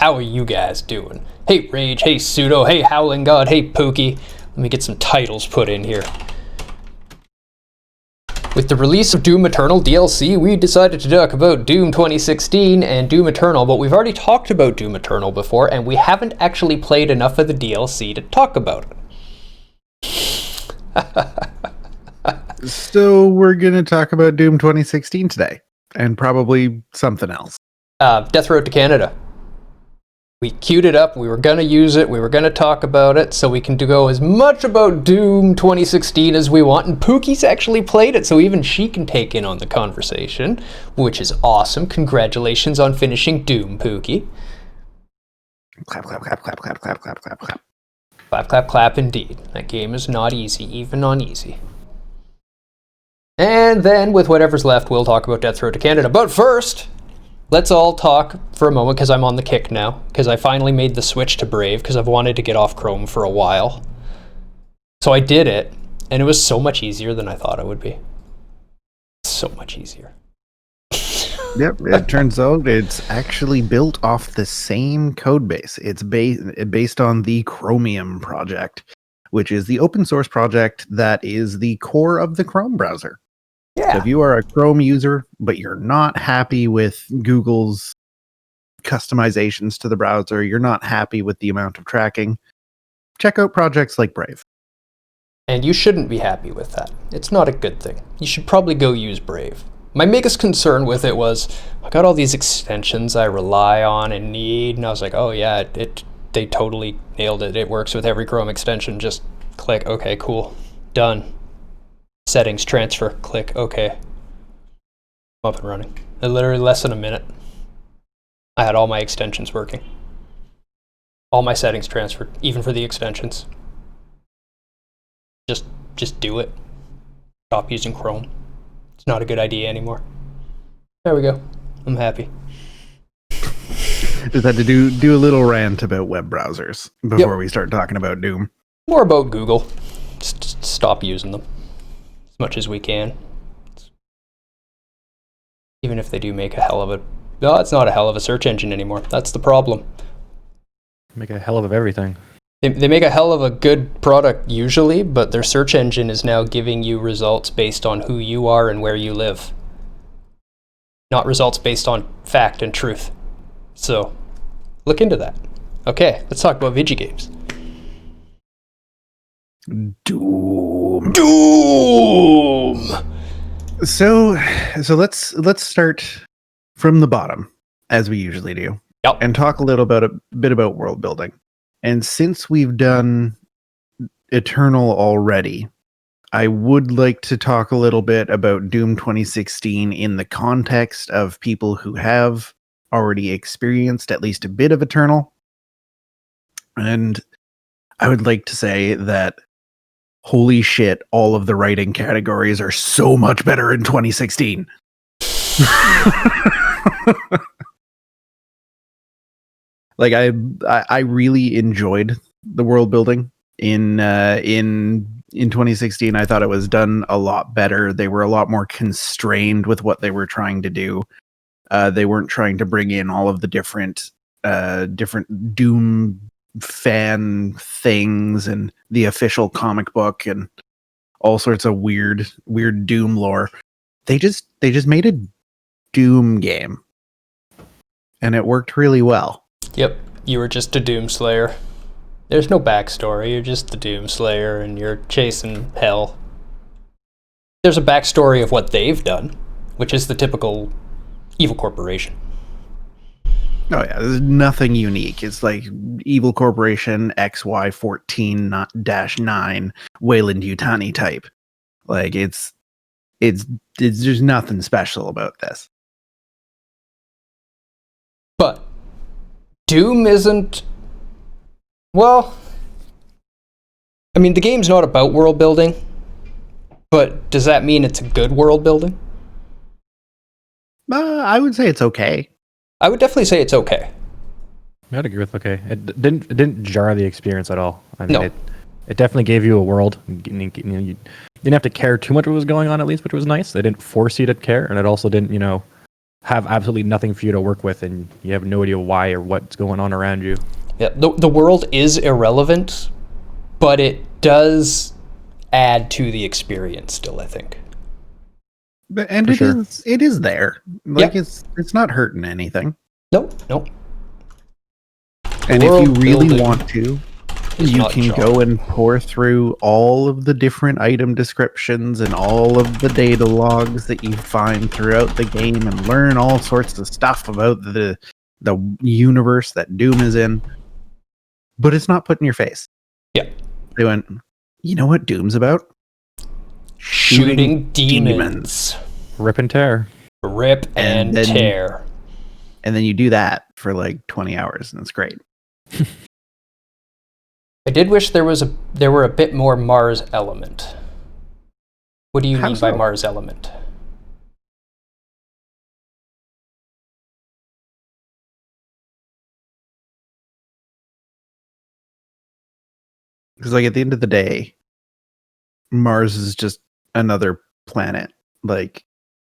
How are you guys doing? Hey Rage, hey Pseudo, hey Howling God, hey Pookie. Let me get some titles put in here. With the release of Doom Eternal DLC, we decided to talk about Doom 2016 and Doom Eternal, but we've already talked about Doom Eternal before, and we haven't actually played enough of the DLC to talk about it. So we're going to talk about Doom 2016 today, and probably something else. Deathroad to Canada. We queued it up, we were going to use it, we were going to talk about it, so we can go as much about Doom 2016 as we want, and Pookie's actually played it, so even she can take in on the conversation, which is awesome. Congratulations on finishing Doom, Pookie. Clap, clap, clap, clap, clap, clap, clap, clap, clap. Clap, clap, clap, indeed. That game is not easy, even on easy. And then, with whatever's left, we'll talk about Deathroad to Canada. But first, let's all talk for a moment, because I'm on the kick now, because I finally made the switch to Brave, because I've wanted to get off Chrome for a while. So I did it, and it was so much easier than I thought it would be. So much easier. Yep, it turns out it's actually built off the same code base. It's based on the Chromium project, which is the open source project that is the core of the Chrome browser. Yeah. So if you are a Chrome user, but you're not happy with Google's customizations to the browser, you're not happy with the amount of tracking, check out projects like Brave. And you shouldn't be happy with that. It's not a good thing. You should probably go use Brave. My biggest concern with it was, I got all these extensions I rely on and need, and I was like, oh yeah, they totally nailed it. It works with every Chrome extension. Just click, okay, cool, done. Settings, transfer, click, okay. I'm up and running. In literally less than a minute, I had all my extensions working. All my settings transferred, even for the extensions. Just do it. Stop using Chrome. It's not a good idea anymore. There we go. I'm happy. Just had to do a little rant about web browsers before we start talking about Doom. More about Google. Just stop using them as much as we can. Even if they do make a hell of a... No, it's not a hell of a search engine anymore. That's the problem. Make a hell of everything. They make a hell of a good product usually, but their search engine is now giving you results based on who you are and where you live. Not results based on fact and truth. So, look into that. Okay, let's talk about video games. Doom. So let's start from the bottom, as we usually do. Yep. And talk a bit about world building. And since we've done Eternal already, I would like to talk a little bit about Doom 2016 in the context of people who have already experienced at least a bit of Eternal. And I would like to say that, holy shit, all of the writing categories are so much better in 2016. Like I really enjoyed the world building in 2016. I thought it was done a lot better. They were a lot more constrained with what they were trying to do. They weren't trying to bring in all of the different Doom fan things and the official comic book and all sorts of weird Doom lore. They just made a Doom game, and it worked really well. Yep, you were just a Doom Slayer. There's no backstory, you're just the Doom Slayer and you're chasing hell. There's a backstory of what they've done, which is the typical evil corporation. Oh yeah, there's nothing unique. It's like Evil Corporation XY14-9 Wayland Yutani type. Like it's there's nothing special about this. But Doom isn't... Well, I mean, the game's not about world building, but does that mean it's a good world building? I would say it's okay. I would definitely say it's okay. I'd agree with okay. It didn't jar the experience at all. I mean, No. It definitely gave you a world. You didn't have to care too much what was going on, at least, which was nice. They didn't force you to care, and it also didn't, have absolutely nothing for you to work with, and you have no idea why or what's going on around you. Yeah, the world is irrelevant, but it does add to the experience still, I think. And For it sure. is there. Like Yep. it's not hurting anything. Nope. And if you World really building want to, is you not can jarring. go and pour through all of the different item descriptions and all of the data logs that you find throughout the game and learn all sorts of stuff about the universe that Doom is in. But it's not put in your face. Yeah. They went, you know what Doom's about? Shooting demons. Rip and tear. Rip and then- tear. And then you do that for like 20 hours and it's great. I did wish there were a bit more Mars element. What do you How mean by so? Mars element? Because like at the end of the day, Mars is just another planet like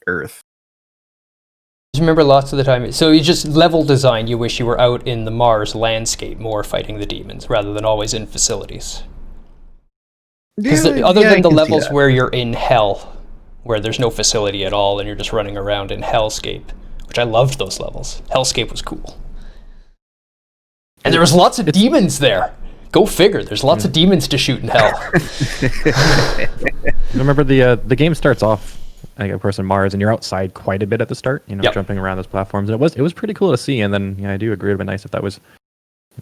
Earth. Just remember lots of the time. So you just level design. You wish you were out in the Mars landscape more fighting the demons rather than always in facilities. Because other than the levels where you're in hell, where there's no facility at all and you're just running around in Hellscape, which I loved those levels. Hellscape was cool. And there was lots of demons there. Go figure. There's lots of demons to shoot in hell. Remember the game starts off, like, of course, in Mars, and you're outside quite a bit at the start, Yep. jumping around those platforms. And it was pretty cool to see. And then I do agree it would be nice if that was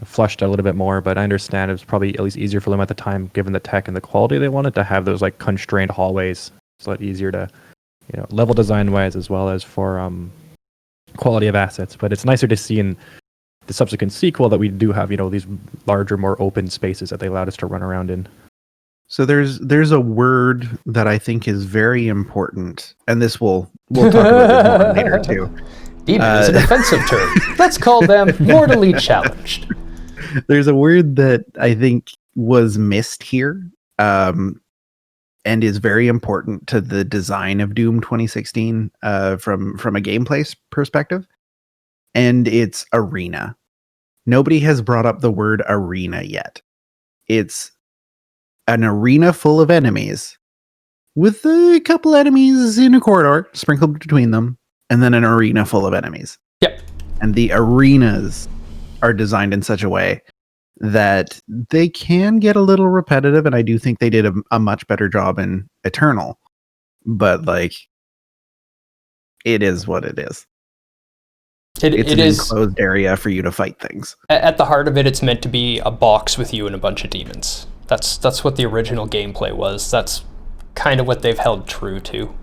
flushed out a little bit more. But I understand it was probably at least easier for them at the time, given the tech and the quality they wanted, to have those like constrained hallways. It's a lot easier to, level design wise as well as for quality of assets. But it's nicer to see in the subsequent sequel that we do have, these larger, more open spaces that they allowed us to run around in. So there's a word that I think is very important, and we'll talk about this more later too. Demon is an offensive term. Let's call them mortally challenged. There's a word that I think was missed here, and is very important to the design of Doom 2016 from a gameplay perspective, and it's arena. Nobody has brought up the word arena yet. It's an arena full of enemies with a couple enemies in a corridor sprinkled between them, and then an arena full of enemies. Yep. And the arenas are designed in such a way that they can get a little repetitive, and I do think they did a much better job in Eternal. But like, it is what it is. It's an enclosed area for you to fight things. At the heart of it, it's meant to be a box with you and a bunch of demons. That's what the original gameplay was. That's kind of what they've held true to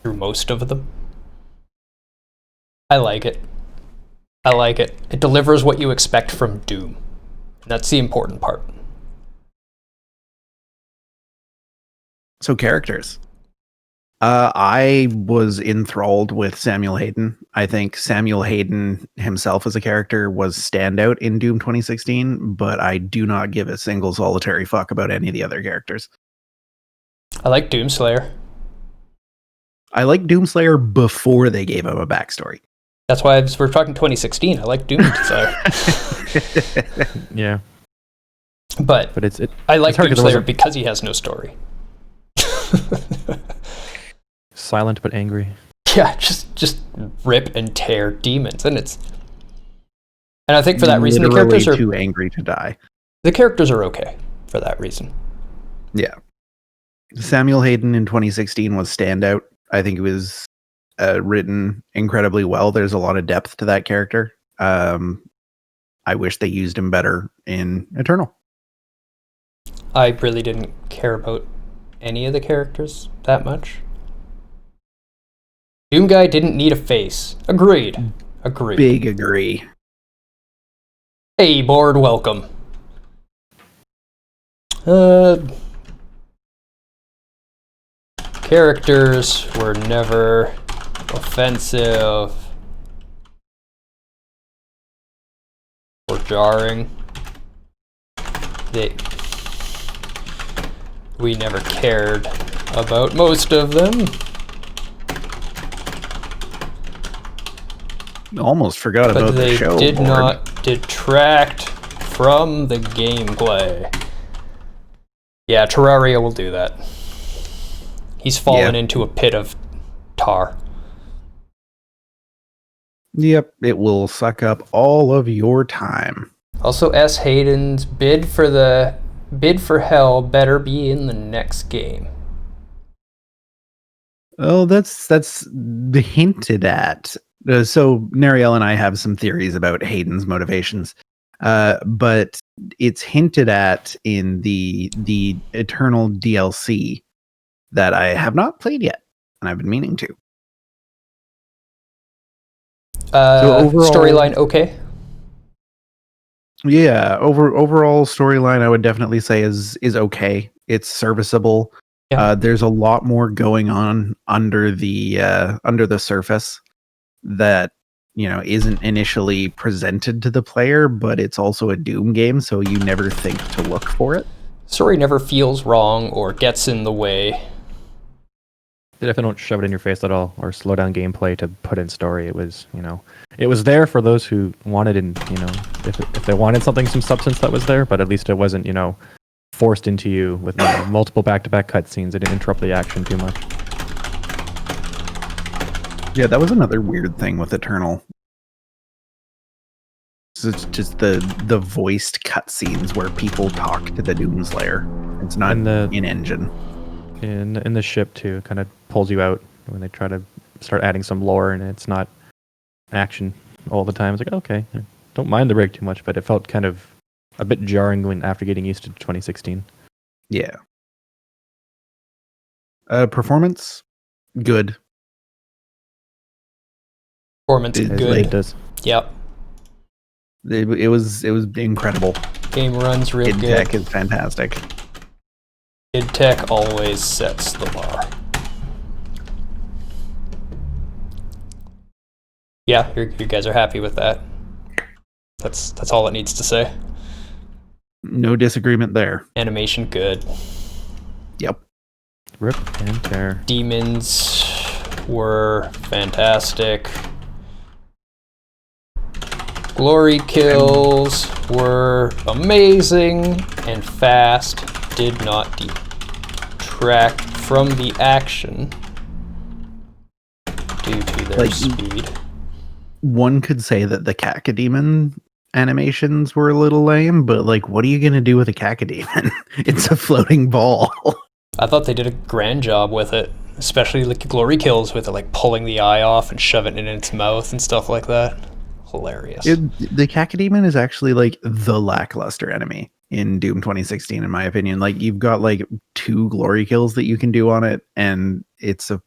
through most of them. I like it. It delivers what you expect from Doom. And that's the important part. So characters. I was enthralled with Samuel Hayden. I think Samuel Hayden himself as a character was standout in Doom 2016, but I do not give a single solitary fuck about any of the other characters. I like Doomslayer. I like Doomslayer before they gave him a backstory. That's why we're talking 2016. I like Doomslayer. Yeah. But I like hard 'cause Doomslayer because he has no story. Silent but angry. Yeah, just rip and tear demons, and I think for that reason the Literally characters are too angry to die. The characters are okay for that reason. Yeah. Samuel Hayden in 2016 was standout. I think it was written incredibly well. There's a lot of depth to that character. I wish they used him better in Eternal. I really didn't care about any of the characters that much. Doom Guy didn't need a face. Agreed. Big agree. Hey, board, welcome. Characters were never offensive or jarring. We never cared about most of them. Almost forgot but about the they show did board. not detract from the gameplay. Yeah, Terraria will do that. He's fallen into a pit of tar. Yep, it will suck up all of your time. Also, S. Hayden's bid for hell better be in the next game. Oh, that's the hinted at. So Nariel and I have some theories about Hayden's motivations, but it's hinted at in the Eternal DLC that I have not played yet, and I've been meaning to. So overall, Storyline okay? Yeah, overall storyline I would definitely say is okay. It's serviceable. Yeah. There's a lot more going on under the surface that isn't initially presented to the player, but it's also a Doom game, so you never think to look for it. Story never feels wrong or gets in the way. They definitely don't shove it in your face at all or slow down gameplay to put in story. It was, it was there for those who wanted, and if they wanted some substance that was there, but at least it wasn't, forced into you with multiple back-to-back cutscenes. It didn't interrupt the action too much. Yeah, that was another weird thing with Eternal. It's just the voiced cutscenes where people talk to the Doomslayer. It's not in engine. In the ship too, kind of pulls you out when they try to start adding some lore, and it's not action all the time. It's like, okay, I don't mind the break too much, but it felt kind of a bit jarring after getting used to 2016. Yeah. Performance, good. Performance good. It does. Yep. It was incredible. Game runs real id good. Tech is fantastic. id Tech always sets the bar. Yeah, you guys are happy with that. That's all it needs to say. No disagreement there. Animation good. Yep. Rip and tear. Demons were fantastic. Glory kills were amazing and fast. Did not detract from the action due to their speed. One could say that the Cacodemon animations were a little lame, but what are you gonna do with a Cacodemon? It's a floating ball. I thought they did a grand job with it, especially glory kills with it, pulling the eye off and shoving it in its mouth and stuff like that. Hilarious. The Cacodemon is actually the lackluster enemy in Doom 2016, in my opinion. You've got 2 glory kills that you can do on it, and it's a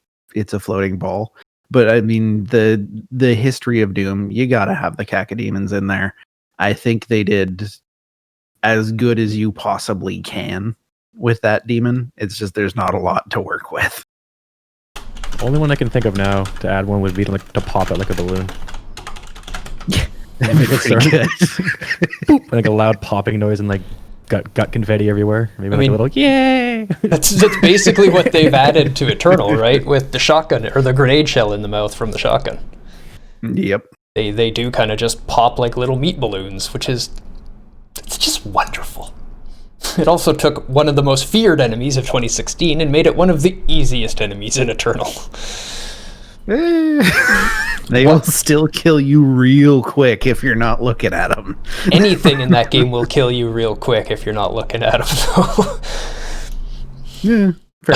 floating ball. But I mean, the history of Doom, you gotta have the Cacodemons in there. I think they did as good as you possibly can with that demon. It's just there's not a lot to work with. Only one I can think of now to add one would be to pop it like a balloon. That'd be pretty good. Boop, a loud popping noise and gut confetti everywhere. Maybe a little yay. That's basically what they've added to Eternal, right? With the shotgun or the grenade shell in the mouth from the shotgun. Yep. They do kind of just pop like little meat balloons, it's just wonderful. It also took one of the most feared enemies of 2016 and made it one of the easiest enemies in Eternal. They will still kill you real quick if you're not looking at them. Anything in that game will kill you real quick if you're not looking at them, though. Yeah, fair.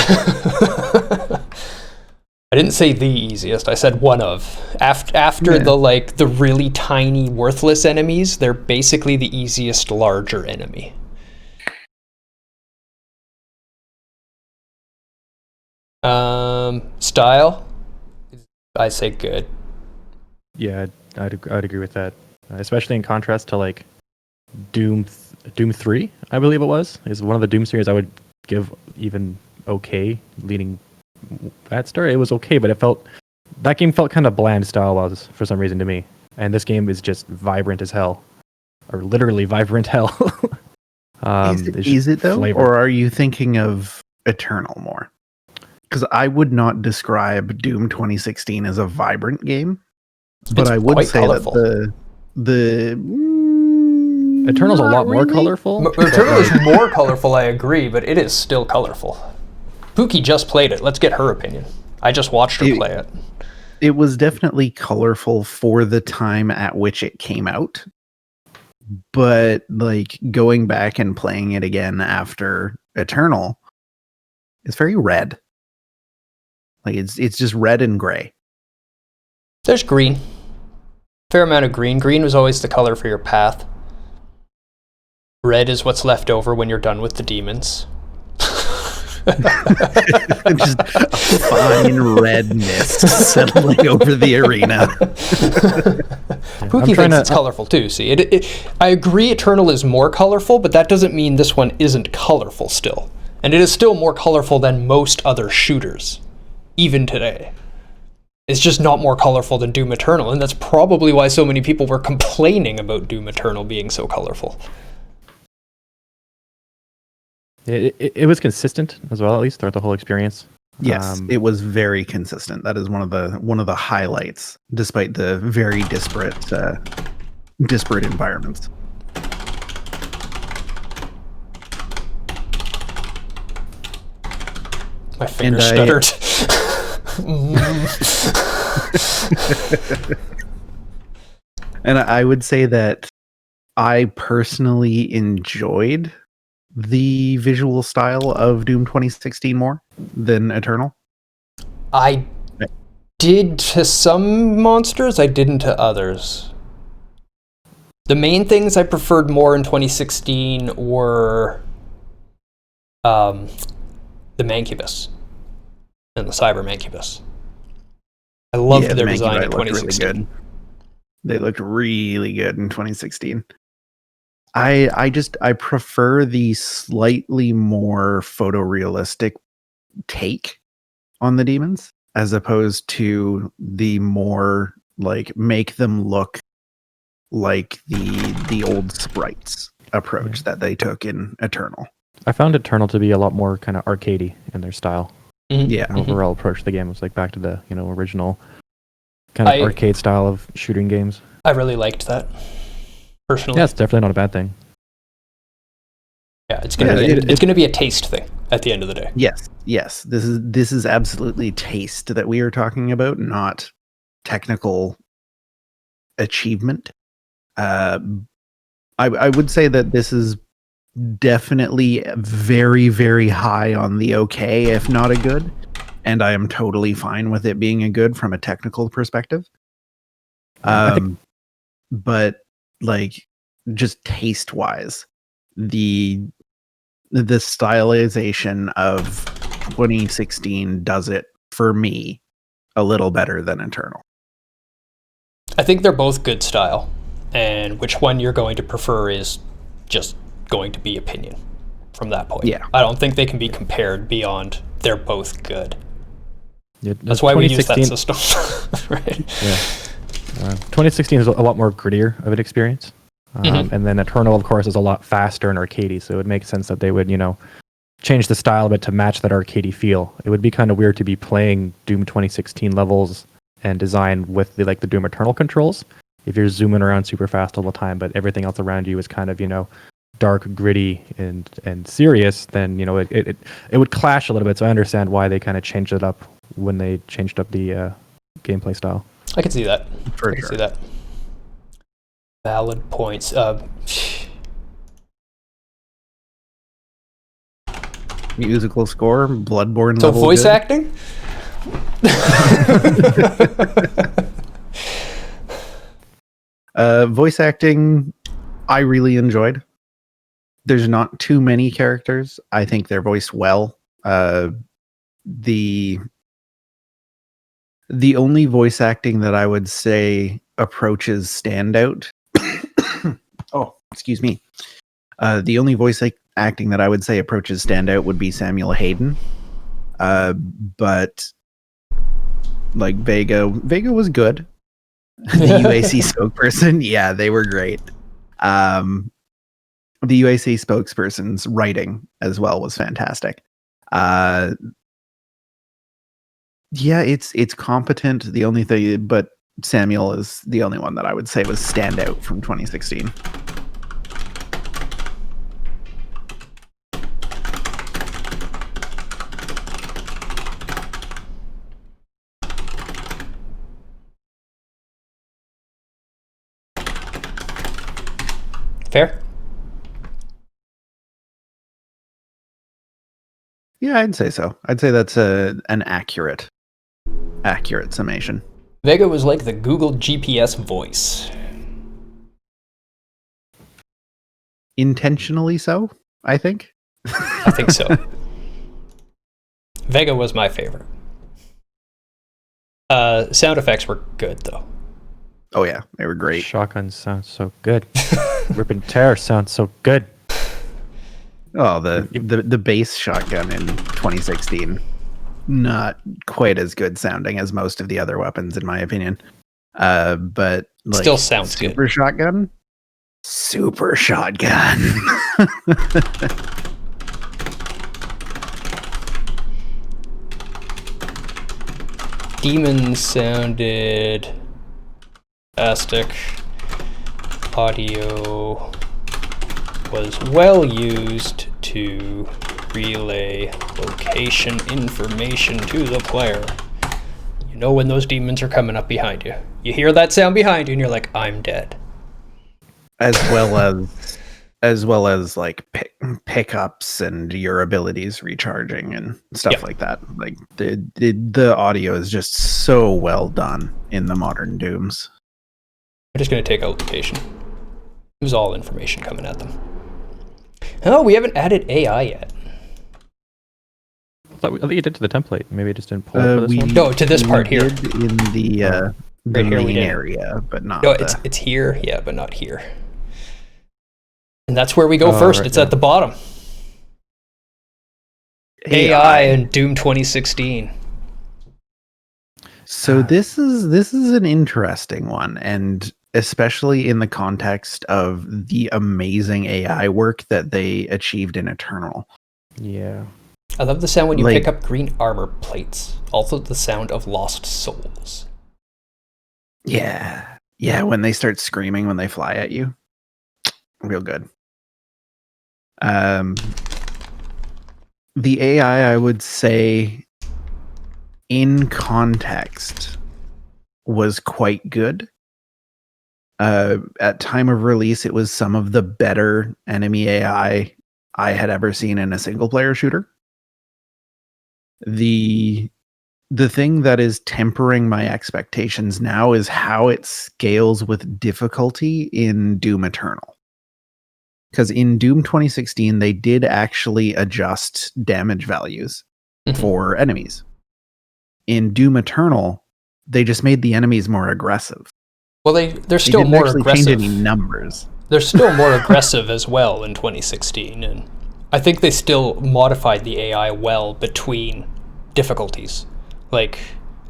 I didn't say the easiest. I said one of. After the really tiny, worthless enemies, they're basically the easiest larger enemy. Style, I say good. Yeah, I'd agree with that, especially in contrast to Doom 3, I believe it was, is one of the Doom series I would give even okay. Leading that story, it was okay, but that game felt kind of bland style-wise for some reason to me, and this game is just vibrant as hell, or literally vibrant hell. Is it though, flavor. Or are you thinking of Eternal more? Because I would not describe Doom 2016 as a vibrant game. But It's I would quite say colorful. that the Eternal's a lot not more really. colorful. Eternal is more colorful, I agree, but it is still colorful. Pookie just played it. Let's get her opinion. I just watched her play it. It was definitely colorful for the time at which it came out. But like going back and playing it again after Eternal, it's very red. Like it's just red and gray. There's green. Fair amount of green. Green was always the color for your path. Red is what's left over when you're done with the demons. Just a fine red mist settling over the arena. Pookie thinks it's colorful too. See, I agree Eternal is more colorful, but that doesn't mean this one isn't colorful still. And it is still more colorful than most other shooters, even today. It's just not more colorful than Doom Eternal, and that's probably why so many people were complaining about Doom Eternal being so colorful. It was consistent as well, at least throughout the whole experience. Yes, it was very consistent. That is one of the highlights, despite the very disparate environments. My finger stuttered. And I would say that I personally enjoyed the visual style of Doom 2016 more than Eternal. I did to some monsters, I didn't to others. The main things I preferred more in 2016 were the Mancubus and the Cyber Mancubus. I loved their design in 2016. Really good. They looked really good in 2016. I prefer the slightly more photorealistic take on the demons as opposed to the more like make them look like the old sprites approach that they took in Eternal. I found Eternal to be a lot more kind of arcadey in their style. Mm-hmm. Yeah. Overall approach to the game was like back to the original kind of arcade style of shooting games. I really liked that, personally. Yeah, it's definitely not a bad thing. Yeah, it's gonna be a taste thing at the end of the day. Yes. This is absolutely taste that we are talking about, not technical achievement. I would say that this is definitely very, very high on the okay, if not a good, and I am totally fine with it being a good from a technical perspective. But like just taste wise, the stylization of 2016 does it for me a little better than Eternal. I think they're both good style, and which one you're going to prefer is just going to be opinion from that point. Yeah. I don't think they can be compared beyond they're both good. Yeah, that's why we use that system. Right? Yeah. 2016 is a lot more grittier of an experience. And then Eternal, of course, is a lot faster and arcadey, so it would make sense that they would, change the style a bit to match that arcadey feel. It would be kind of weird to be playing Doom 2016 levels and design with the Doom Eternal controls if you're zooming around super fast all the time, but everything else around you is kind of, dark, gritty, and serious. Then it would clash a little bit. So I understand why they kind of changed it up when they changed up the gameplay style. I can see that. For I can sure. see that. Valid points. Musical score, Bloodborne So level voice good. acting? Voice acting, I really enjoyed. There's not too many characters. I think they're voiced well. The only voice acting that I would say approaches standout. Oh, excuse me. The only voice acting that I would say approaches standout would be Samuel Hayden. But like Vega was good. The UAC spokesperson, yeah, they were great. The UAC spokesperson's writing as well was fantastic. Yeah, it's competent. The only thing, but Samuel is the only one that I would say was standout from 2016. Fair? Yeah, I'd say so. I'd say that's an accurate summation. Vega was like the Google GPS voice. Intentionally so, I think. I think so. Vega was my favorite. Sound effects were good, though. Oh yeah, they were great. Shotgun sounds so good. Rip and Tear sounds so good. Oh, the bass shotgun in 2016, not quite as good sounding as most of the other weapons, in my opinion. But like, still sounds super good. Super shotgun. Demon sounded fantastic. Audio was well used to relay location information to the player. You know when those demons are coming up behind you. You hear that sound behind you and you're like, I'm dead. As well as like pickups and your abilities recharging and stuff like that. Like the audio is just so well done in the modern Dooms. I'm just going to take out location. It was all information coming at them. Oh, we haven't added AI yet. I think you did to the template. Maybe it just didn't pull it for this one. No, to this part here. In the Right here main area, but not. No, it's here, yeah, but not here. And that's where we go first. Right, it's at the bottom. AI in Doom 2016. So this is an interesting one, and especially in the context of the amazing AI work that they achieved in Eternal. Yeah. I love the sound when you pick up green armor plates. Also the sound of lost souls. Yeah. Yeah, when they start screaming when they fly at you. Real good. The AI, I would say, in context, was quite good. At time of release, it was some of the better enemy AI I had ever seen in a single player shooter. The thing that is tempering my expectations now is how it scales with difficulty in Doom Eternal. Because in Doom 2016, they did actually adjust damage values for enemies. In Doom Eternal, they just made the enemies more aggressive. Well, they're still more aggressive. Change any numbers. They're still more aggressive as well in 2016, and I think they still modified the AI well between difficulties. Like,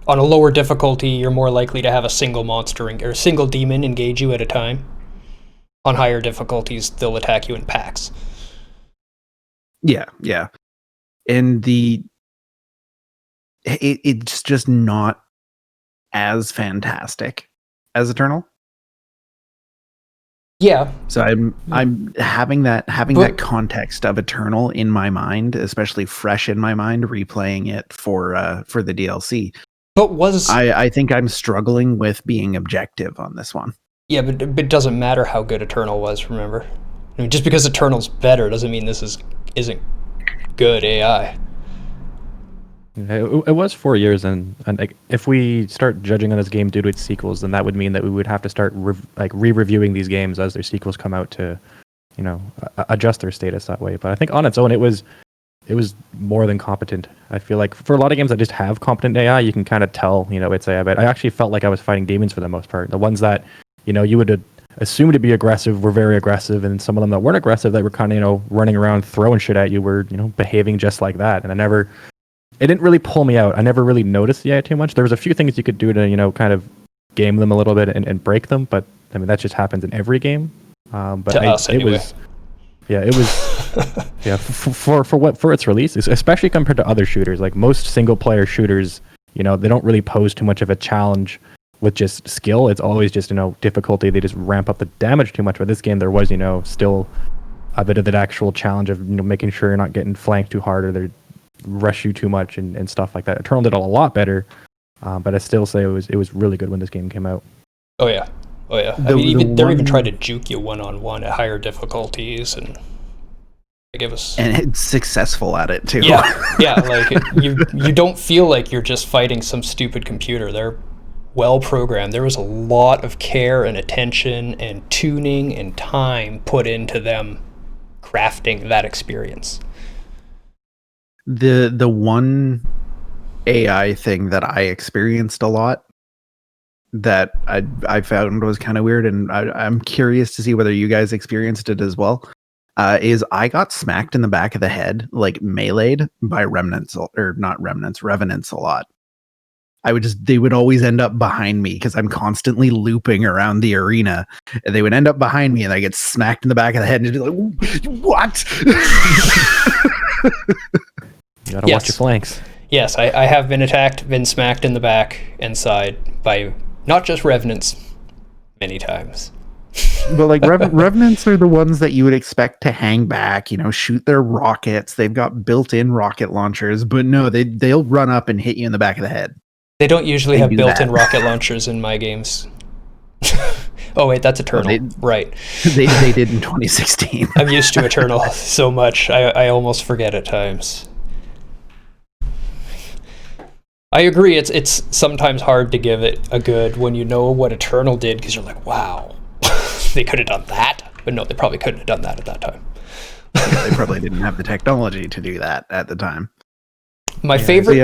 on a lower difficulty, you're more likely to have a single monster or a single demon engage you at a time. On higher difficulties, they'll attack you in packs. Yeah. And it's just not as fantastic as Eternal. Yeah. So I'm having that context of Eternal in my mind, especially fresh in my mind, replaying it for the DLC. But I think I'm struggling with being objective on this one. Yeah, but it doesn't matter how good Eternal was, remember? I mean, just because Eternal's better doesn't mean this isn't good AI. It was 4 years, and if we start judging on this game due to its sequels, then that would mean that we would have to start re-reviewing these games as their sequels come out to, adjust their status that way. But I think on its own, it was more than competent. I feel like for a lot of games that just have competent AI, you can kind of tell, it's AI. But I actually felt like I was fighting demons for the most part. The ones that, you would assume to be aggressive were very aggressive, and some of them that weren't aggressive, that were kind of, running around throwing shit at you, were, behaving just like that. And it didn't really pull me out. I never really noticed the AI too much. There was a few things you could do to, kind of game them a little bit and break them, but I mean that just happens in every game. But it was for its release, especially compared to other shooters. Like most single player shooters, they don't really pose too much of a challenge with just skill. It's always just, difficulty. They just ramp up the damage too much. But this game, there was, still a bit of that actual challenge of, making sure you're not getting flanked too hard or they rush you too much and stuff like that. Eternal did a lot better, but I still say it was really good when this game came out. Oh yeah. They're even trying to juke you one-on-one at higher difficulties, and and it's successful at it too. Yeah, like you don't feel like you're just fighting some stupid computer. They're well programmed. There was a lot of care and attention and tuning and time put into them crafting that experience. The one AI thing that I experienced a lot that I found was kind of weird, and I'm curious to see whether you guys experienced it as well. Is I got smacked in the back of the head, like meleeed by revenants a lot. They would always end up behind me because I'm constantly looping around the arena, and they would end up behind me, and I get smacked in the back of the head, and just be like, "What?" You gotta watch your flanks. Yes, I have been smacked in the back and side by not just revenants, many times. But like revenants are the ones that you would expect to hang back, shoot their rockets. They've got built-in rocket launchers, but no, they'll run up and hit you in the back of the head. They don't usually have built-in rocket launchers in my games. Oh wait, that's Eternal, right? They did in 2016. I'm used to Eternal so much, I almost forget at times. I agree, it's sometimes hard to give it a good when you know what Eternal did, because you're like, wow. They could have done that, but no, they probably couldn't have done that at that time. They probably didn't have the technology to do that at the time. My favorite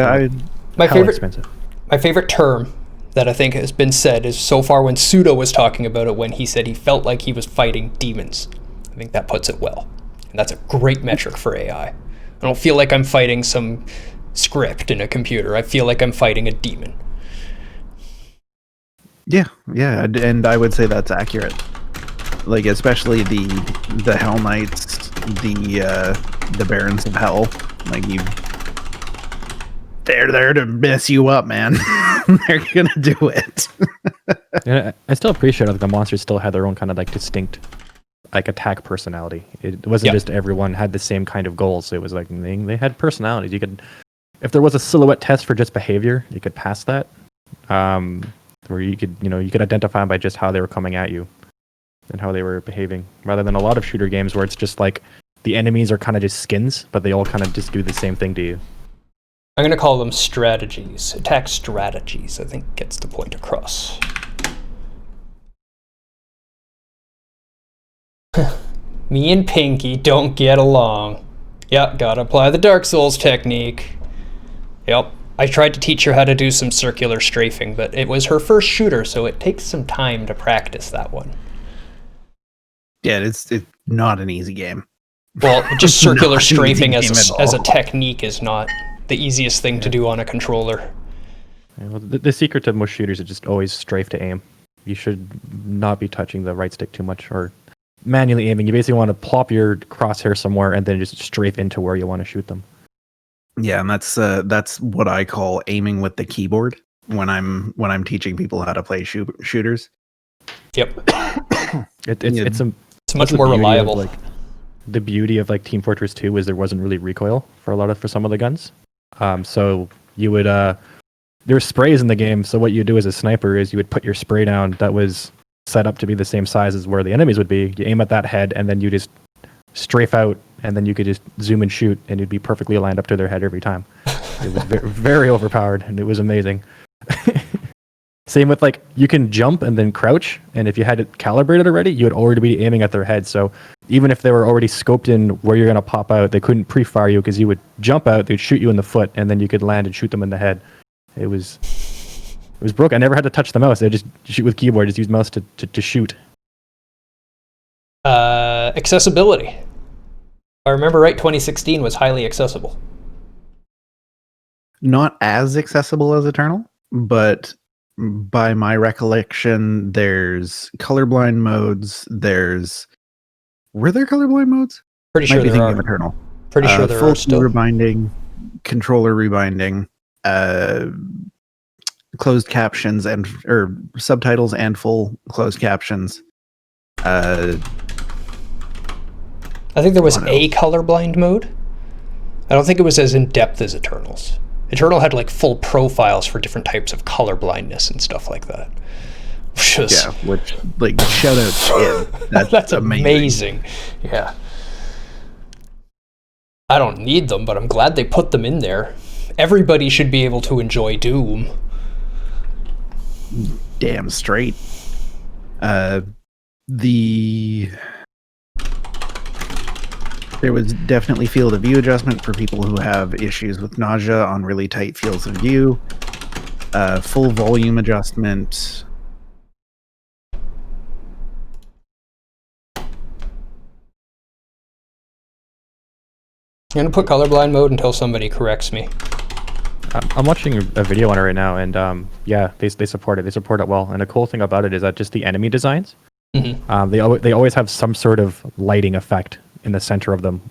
term that I think has been said is so far when Pseudo was talking about it, when he said he felt like he was fighting demons. I think that puts it well. And that's a great metric for AI. I don't feel like I'm fighting some script in a computer. I feel like I'm fighting a demon. Yeah, and I would say that's accurate. Like, especially the Hell Knights, the Barons of Hell. Like, they're there to mess you up, man. They're gonna do it. Yeah, I still appreciate the monsters still had their own kind of like distinct attack personality. It wasn't just everyone had the same kind of goals. It was like they had personalities. You could, if there was a silhouette test for just behavior, you could pass that. Where you could identify them by just how they were coming at you and how they were behaving, rather than a lot of shooter games where it's just like the enemies are kind of just skins, but they all kind of just do the same thing to you. I'm going to call them strategies. Attack strategies, I think, gets the point across. Me and Pinky don't get along. Yep, gotta apply the Dark Souls technique. Yep. I tried to teach her how to do some circular strafing, but it was her first shooter, so it takes some time to practice that one. Yeah, it's not an easy game. Well, just circular strafing as a technique is not the easiest thing to do on a controller. Yeah, well, the secret to most shooters is just always strafe to aim. You should not be touching the right stick too much or manually aiming. You basically want to plop your crosshair somewhere and then just strafe into where you want to shoot them. Yeah, and that's what I call aiming with the keyboard when I'm teaching people how to play shooters. Yep. It's much more reliable. The beauty of Team Fortress 2 is there wasn't really recoil for some of the guns. So you would there's sprays in the game. So what you do as a sniper is you would put your spray down that was set up to be the same size as where the enemies would be. You aim at that head, and then you just strafe out, and then you could just zoom and shoot, and it'd be perfectly aligned up to their head every time. It was very overpowered, and it was amazing. Same with you can jump and then crouch, and if you had it calibrated already, you would already be aiming at their head. So even if they were already scoped in where you're going to pop out, they couldn't pre-fire you because you would jump out, they'd shoot you in the foot, and then you could land and shoot them in the head. It was broke. I never had to touch the mouse. I just shoot with keyboard, just use mouse to shoot. Accessibility. If I remember right, 2016 was highly accessible. Not as accessible as Eternal, but by my recollection, there's colorblind modes. Were there colorblind modes? Pretty sure there are. Eternal. Pretty sure there full are still. Rebinding, controller rebinding, closed captions or subtitles and full closed captions. I think there was a colorblind mode. I don't think it was as in-depth as Eternals. Eternal had like full profiles for different types of color blindness and stuff like that. Which like shout out to it. That's amazing. Yeah. I don't need them, but I'm glad they put them in there. Everybody should be able to enjoy Doom. Damn straight. There was definitely field of view adjustment for people who have issues with nausea on really tight fields of view. Full volume adjustment. I'm going to put colorblind mode until somebody corrects me. I'm watching a video on it right now, and they support it. They support it well. And the cool thing about it is that just the enemy designs, they always have some sort of lighting effect in the center of them.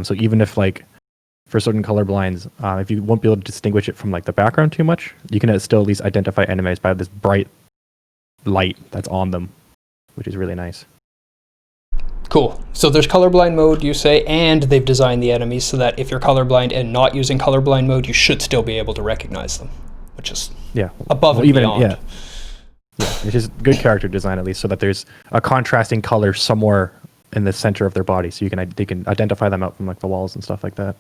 So even if like for certain colorblinds, if you won't be able to distinguish it from like the background too much, you can still at least identify enemies by this bright light that's on them, which is really nice. Cool. So there's colorblind mode, you say, and they've designed the enemies so that if you're colorblind and not using colorblind mode, you should still be able to recognize them, which is above and beyond. Yeah, it's just good character design at least, so that there's a contrasting color somewhere in the center of their body, so they can identify them out from like the walls and stuff like that.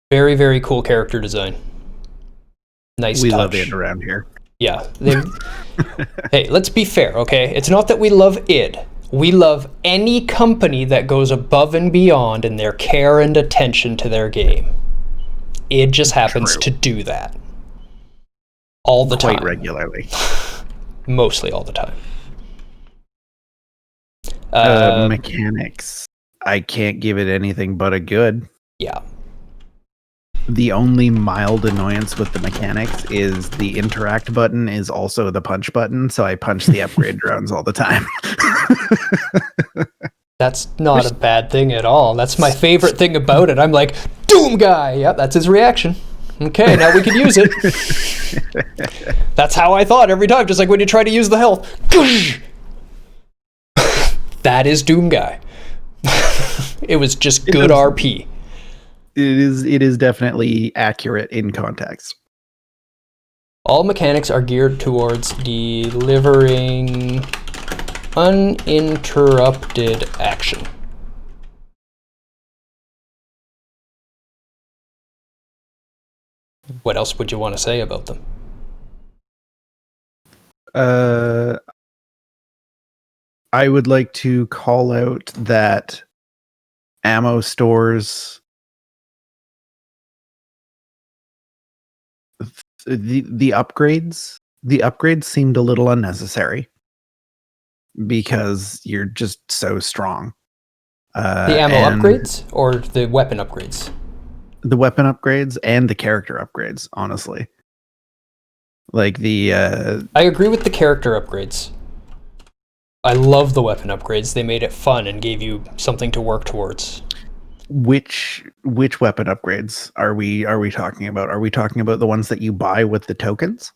Very, very cool character design. Nice. We touch. love it around here. Yeah. Hey, let's be fair, okay? It's not that we love id. We love any company that goes above and beyond in their care and attention to their game. It just happens to do that. All the time. Quite regularly. Mostly all the time. Mechanics. I can't give it anything but a good. Yeah. The only mild annoyance with the mechanics is the interact button is also the punch button, so I punch the upgrade drones all the time. That's not a bad thing at all. That's my favorite thing about it. I'm like, Doom guy! Yep, that's his reaction. Okay, now we can use it. That's how I thought every time, just like when you try to use the health. That is Doom guy. It was just good RP. It is definitely accurate in context. All mechanics are geared towards delivering uninterrupted action. What else would you want to say about them? I would like to call out that ammo stores, the upgrades seemed a little unnecessary because you're just so strong. The ammo upgrades or the weapon upgrades? The weapon upgrades and the character upgrades, honestly. Like I agree with the character upgrades. I love the weapon upgrades. They made it fun and gave you something to work towards. Which weapon upgrades are we talking about? Are we talking about the ones that you buy with the tokens?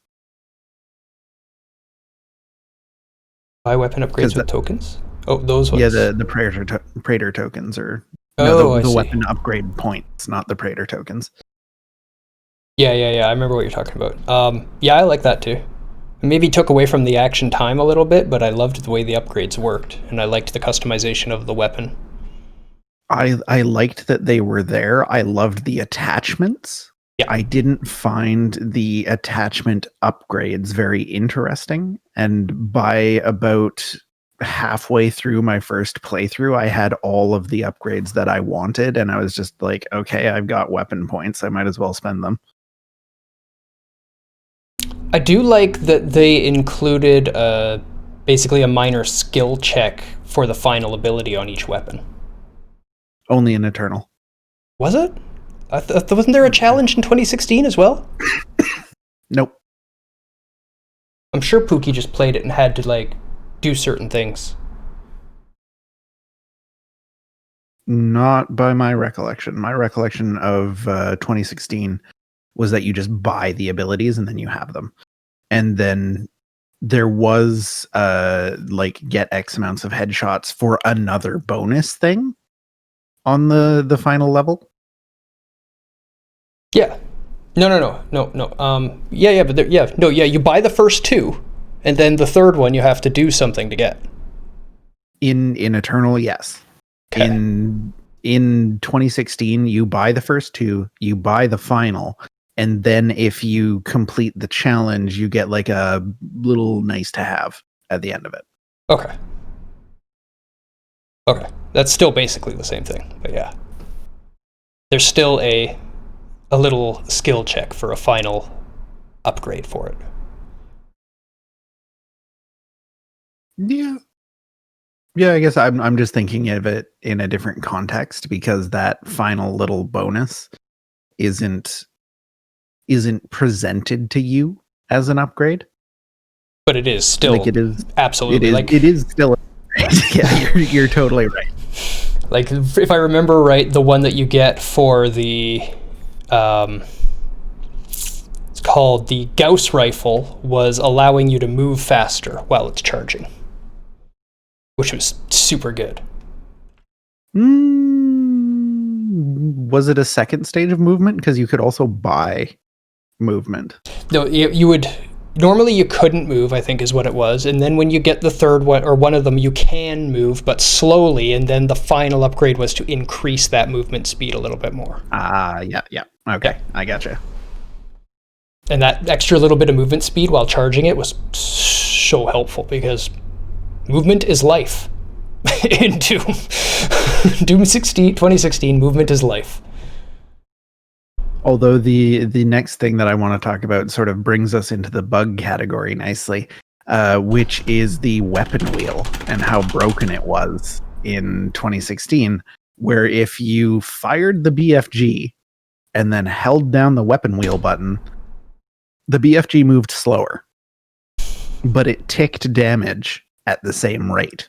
Buy weapon upgrades with tokens? Oh, those ones. Yeah, the Praetor tokens are the weapon upgrade points, not the Praetor tokens. Yeah. I remember what you're talking about. Yeah, I like that too. Maybe took away from the action time a little bit, but I loved the way the upgrades worked, and I liked the customization of the weapon. I liked that they were there. I loved the attachments. Yeah. I didn't find the attachment upgrades very interesting, and by about halfway through my first playthrough, I had all of the upgrades that I wanted, and I was just like, okay, I've got weapon points. I might as well spend them. I do like that they included basically a minor skill check for the final ability on each weapon. Only in Eternal. Was it? Wasn't there a challenge in 2016 as well? Nope. I'm sure Pookie just played it and had to do certain things. Not by my recollection. My recollection of 2016 was that you just buy the abilities and then you have them. And then there was like get X amounts of headshots for another bonus thing on the final level. Yeah. No. You buy the first two, and then the third one you have to do something to get. In Eternal, yes. Okay. In 2016, you buy the first two, you buy the final, and then if you complete the challenge, you get like a little nice to have at the end of it. Okay. That's still basically the same thing, but yeah. There's still a little skill check for a final upgrade for it. Yeah, I guess I'm just thinking of it in a different context, because that final little bonus isn't presented to you as an upgrade. But it is still Like it is absolutely it is still yeah, you're totally right. Like, if I remember right, the one that you get for the it's called the Gauss rifle was allowing you to move faster while it's charging, which was super good. Was it a second stage of movement? Because you could also buy movement. No, you would normally you couldn't move, I think is what it was, and then when you get the third one or one of them, you can move, but slowly, and then the final upgrade was to increase that movement speed a little bit more. Yeah. Okay, yeah. I gotcha. And that extra little bit of movement speed while charging it was so helpful, because movement is life. In Doom 2016, movement is life. Although the next thing that I want to talk about sort of brings us into the bug category nicely, which is the weapon wheel and how broken it was in 2016, where if you fired the BFG and then held down the weapon wheel button, the BFG moved slower, but it ticked damage at the same rate.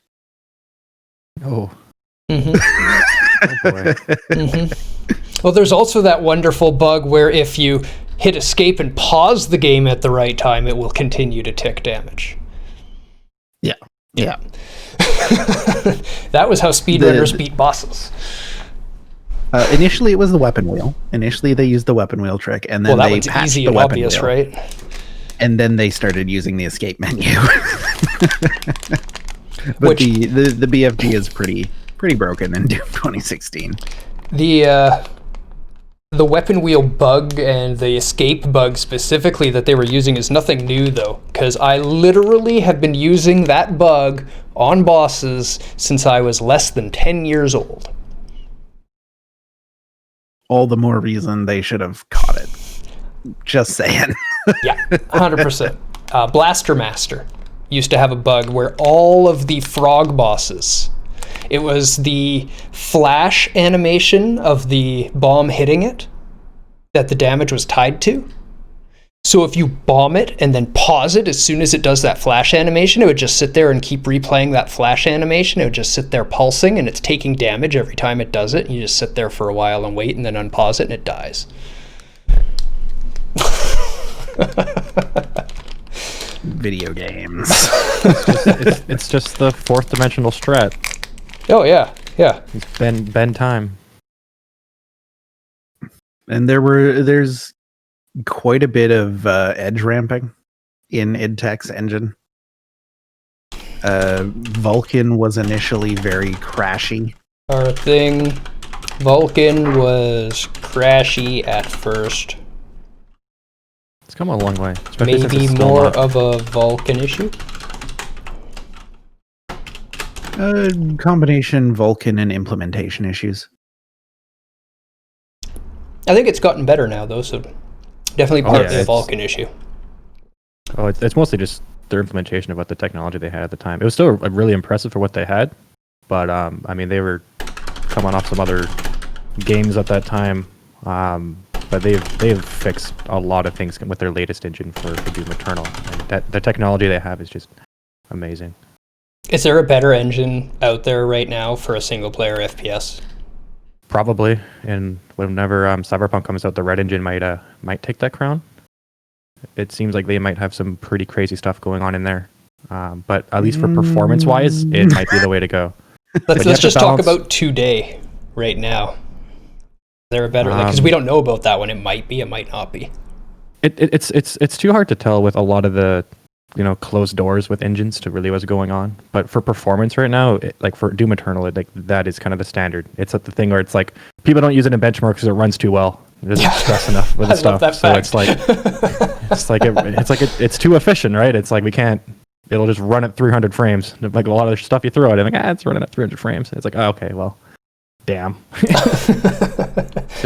Oh. Mm-hmm. Oh boy. Mm-hmm. Well, there's also that wonderful bug where if you hit escape and pause the game at the right time, it will continue to tick damage. Yeah. That was how speedrunners beat bosses. Initially, it was the weapon wheel. Initially, they used the weapon wheel trick, and then that they one's patched easy the and weapon obvious, wheel. right? And then they started using the escape menu. But Which, the BFG is pretty broken in Doom 2016. The weapon wheel bug and the escape bug specifically that they were using is nothing new, though, because I literally have been using that bug on bosses since I was less than 10 years old. All the more reason they should have caught it. Just saying. Yeah, 100%. Blaster Master used to have a bug where all of the frog bosses, it was the flash animation of the bomb hitting it that the damage was tied to. So if you bomb it and then pause it as soon as it does that flash animation, it would just sit there and keep replaying that flash animation. It would just sit there pulsing, and it's taking damage every time it does it. And you just sit there for a while and wait, and then unpause it, and it dies. Video games. It's just the fourth dimensional strat. Oh yeah. It's bend time. And there's quite a bit of edge ramping in idTech's engine. Vulcan was initially very crashy. Our thing, Vulcan was crashy at first. It's come a long way. Especially since Maybe it's still more not- of a Vulcan issue. Combination Vulcan and implementation issues. I think it's gotten better now, though, so definitely Oh, partly yeah, a Vulcan issue. Oh, it's mostly just their implementation of what the technology they had at the time. It was still really impressive for what they had, but I mean, they were coming off some other games at that time, but they've fixed a lot of things with their latest engine for Doom Eternal, and the technology they have is just amazing. Is there a better engine out there right now for a single-player FPS? Probably, and whenever Cyberpunk comes out, the Red Engine might take that crown. It seems like they might have some pretty crazy stuff going on in there. But at least for performance-wise, it might be the way to go. Let's just talk about today, right now. They're better, because we don't know about that one. It might be, it might not be. It's too hard to tell with a lot of the closed doors with engines to really what's going on. But for performance right now, like for Doom Eternal, that is kind of the standard. It's at the thing where it's like people don't use it in benchmarks because it runs too well. It doesn't stress enough with the stuff. So it's too efficient, right? It's like it'll just run at 300 frames. Like a lot of the stuff you throw at it, like it's running at 300 frames. It's like, oh, okay, well, damn.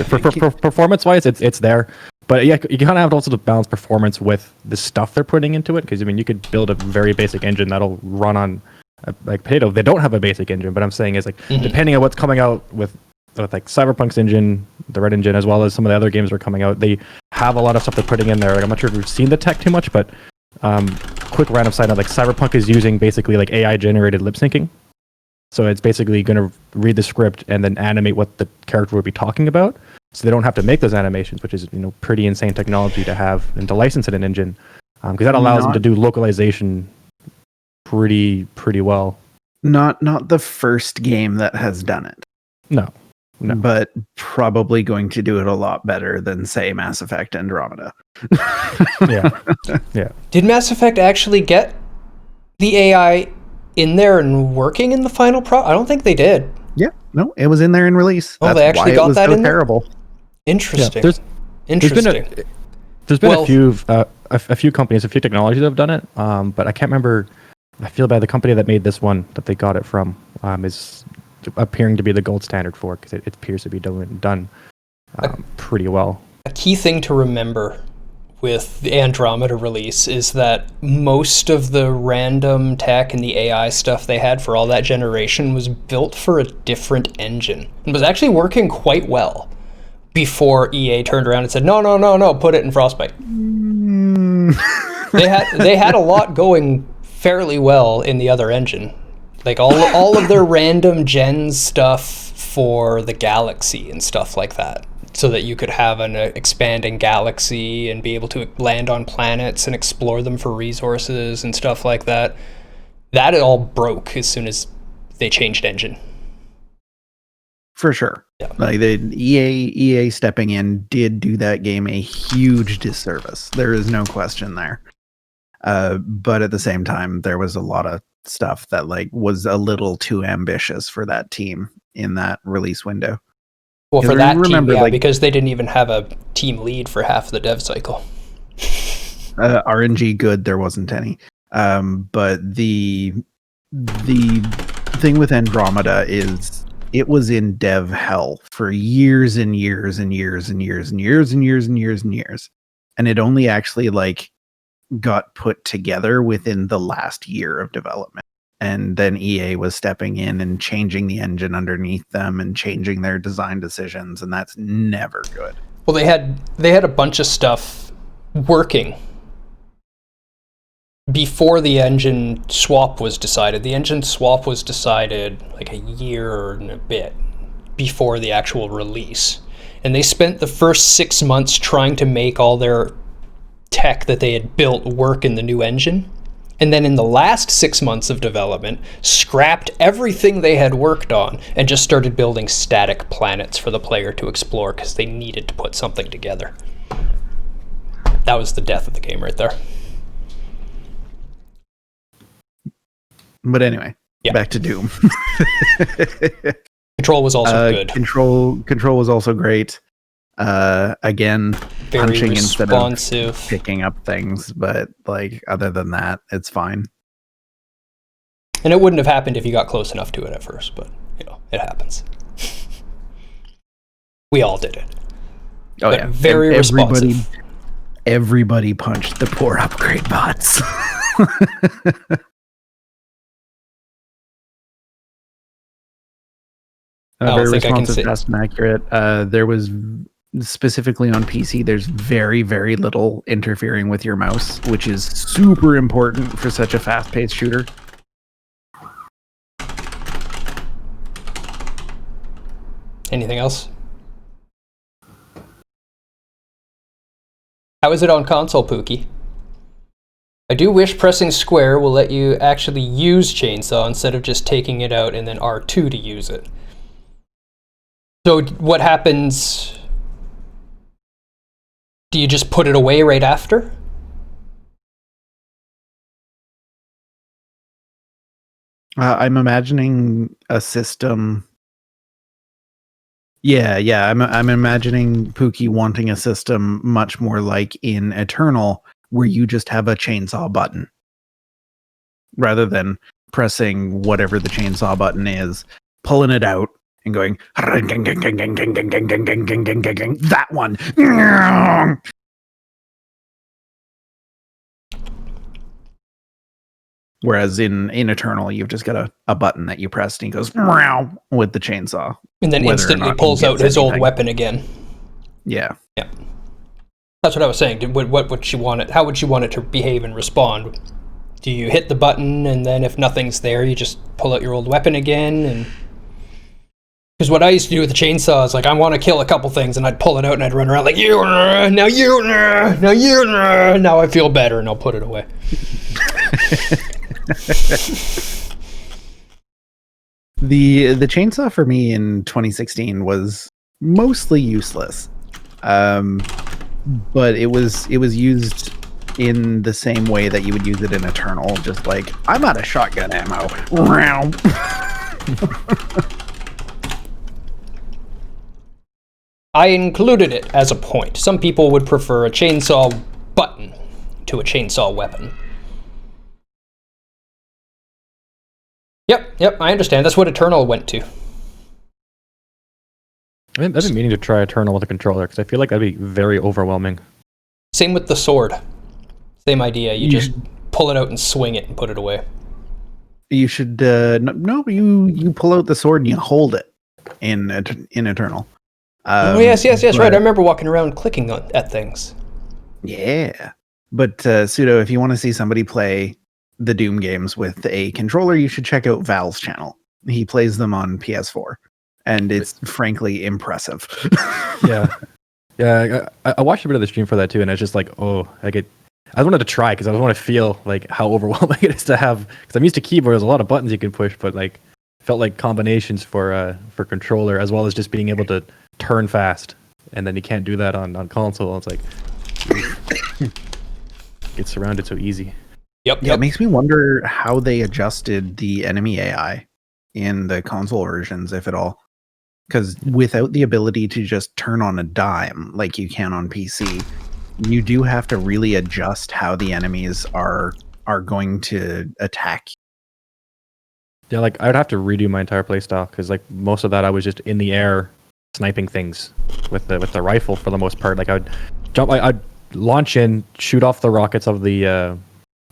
for performance-wise, it's there. But yeah, you kind of have to also balance performance with the stuff they're putting into it. Because you could build a very basic engine that'll run on like Potato. They don't have a basic engine, but I'm saying is like depending on what's coming out with like Cyberpunk's engine, the Red Engine, as well as some of the other games that are coming out, they have a lot of stuff they're putting in there. Like I'm not sure if you've seen the tech too much, but quick random side note, like Cyberpunk is using basically like AI generated lip syncing. So it's basically going to read the script and then animate what the character would be talking about. So they don't have to make those animations, which is pretty insane technology to have and to license in an engine, because that allows them to do localization pretty well. Not the first game that has done it. No. But probably going to do it a lot better than, say, Mass Effect Andromeda. Yeah. Did Mass Effect actually get the AI in there and working in the final I don't think they did. Yeah, no, it was in there in release. Oh, they actually got that in there? Terrible. Interesting. Yeah, Interesting. There's been a few companies, a few technologies that have done it, but I can't remember. I feel bad. The company that made this one that they got it from is appearing to be the gold standard for it, because it appears to be done pretty well. A key thing to remember with the Andromeda release is that most of the random tech and the AI stuff they had for all that generation was built for a different engine and was actually working quite well before EA turned around and said, no, put it in Frostbite. They had a lot going fairly well in the other engine. Like all of their random gen stuff for the galaxy and stuff like that, so that you could have an expanding galaxy and be able to land on planets and explore them for resources and stuff like that. That all broke as soon as they changed engine. For sure. Yeah. Like the EA stepping in did do that game a huge disservice. There is no question there. But at the same time, there was a lot of stuff that was a little too ambitious for that team in that release window. Well, for that team, yeah, because they didn't even have a team lead for half the dev cycle. RNG good, there wasn't any. But the thing with Andromeda is it was in dev hell for years and years and years and years and years and years and years and years. And it only actually got put together within the last year of development. And then EA was stepping in and changing the engine underneath them and changing their design decisions, and that's never good. Well, they had a bunch of stuff working before the engine swap was decided. The engine swap was decided like a year and a bit before the actual release. And they spent the first 6 months trying to make all their tech that they had built work in the new engine. And then in the last 6 months of development, scrapped everything they had worked on and just started building static planets for the player to explore because they needed to put something together. That was the death of the game right there. But anyway, back to Doom. Control was also good. Control was also great. Again, very punching responsive. Instead of picking up things, but other than that, it's fine. And it wouldn't have happened if you got close enough to it at first, but it happens. We all did it. Oh yeah, very responsive. Everybody punched the poor upgrade bots. Very responsive, fast, and accurate. There was specifically on PC, there's very, very little interfering with your mouse, which is super important for such a fast-paced shooter. Anything else? How is it on console, Pookie? I do wish pressing square will let you actually use chainsaw instead of just taking it out and then R2 to use it. So what happens? Do you just put it away right after? I'm imagining a system. Yeah. I'm imagining Pookie wanting a system much more like in Eternal, where you just have a chainsaw button rather than pressing whatever the chainsaw button is, pulling it out and going that one. Whereas in Eternal, you've just got a button that you press and he goes with the chainsaw. And then instantly pulls out his old weapon again. Yeah. Yeah. That's what I was saying. What would she want it? How would she want it to behave and respond? Do you hit the button and then if nothing's there, you just pull out your old weapon again? And because what I used to do with the chainsaw is like, I want to kill a couple things, and I'd pull it out and I'd run around like, now I feel better, and I'll put it away. The chainsaw for me in 2016 was mostly useless, but it was used in the same way that you would use it in Eternal, just like, I'm out of shotgun ammo. I included it as a point. Some people would prefer a chainsaw button to a chainsaw weapon. Yep, I understand. That's what Eternal went to. I've been meaning to try Eternal with a controller, because I feel like that'd be very overwhelming. Same with the sword. Same idea. You just pull it out and swing it and put it away. You should you pull out the sword and you hold it in Eternal. Yes, right. I remember walking around clicking at things. Yeah. But Pseudo, if you want to see somebody play the Doom games with a controller, you should check out Val's channel. He plays them on PS4, and it's frankly impressive. Yeah. I watched a bit of the stream for that too, and it's just like, I wanted to try because I want to feel like how overwhelming it is to have. Because I'm used to keyboard, there's a lot of buttons you can push, but like felt like combinations for controller, as well as just being able to turn fast, and then you can't do that on console. It's like get surrounded so easy. Yep. It makes me wonder how they adjusted the enemy AI in the console versions, if at all. Because without the ability to just turn on a dime like you can on PC, you do have to really adjust how the enemies are going to attack. Yeah, like I'd have to redo my entire playstyle, because like most of that I was just in the air sniping things with the rifle for the most part. Like I'd launch in, shoot off the rockets of the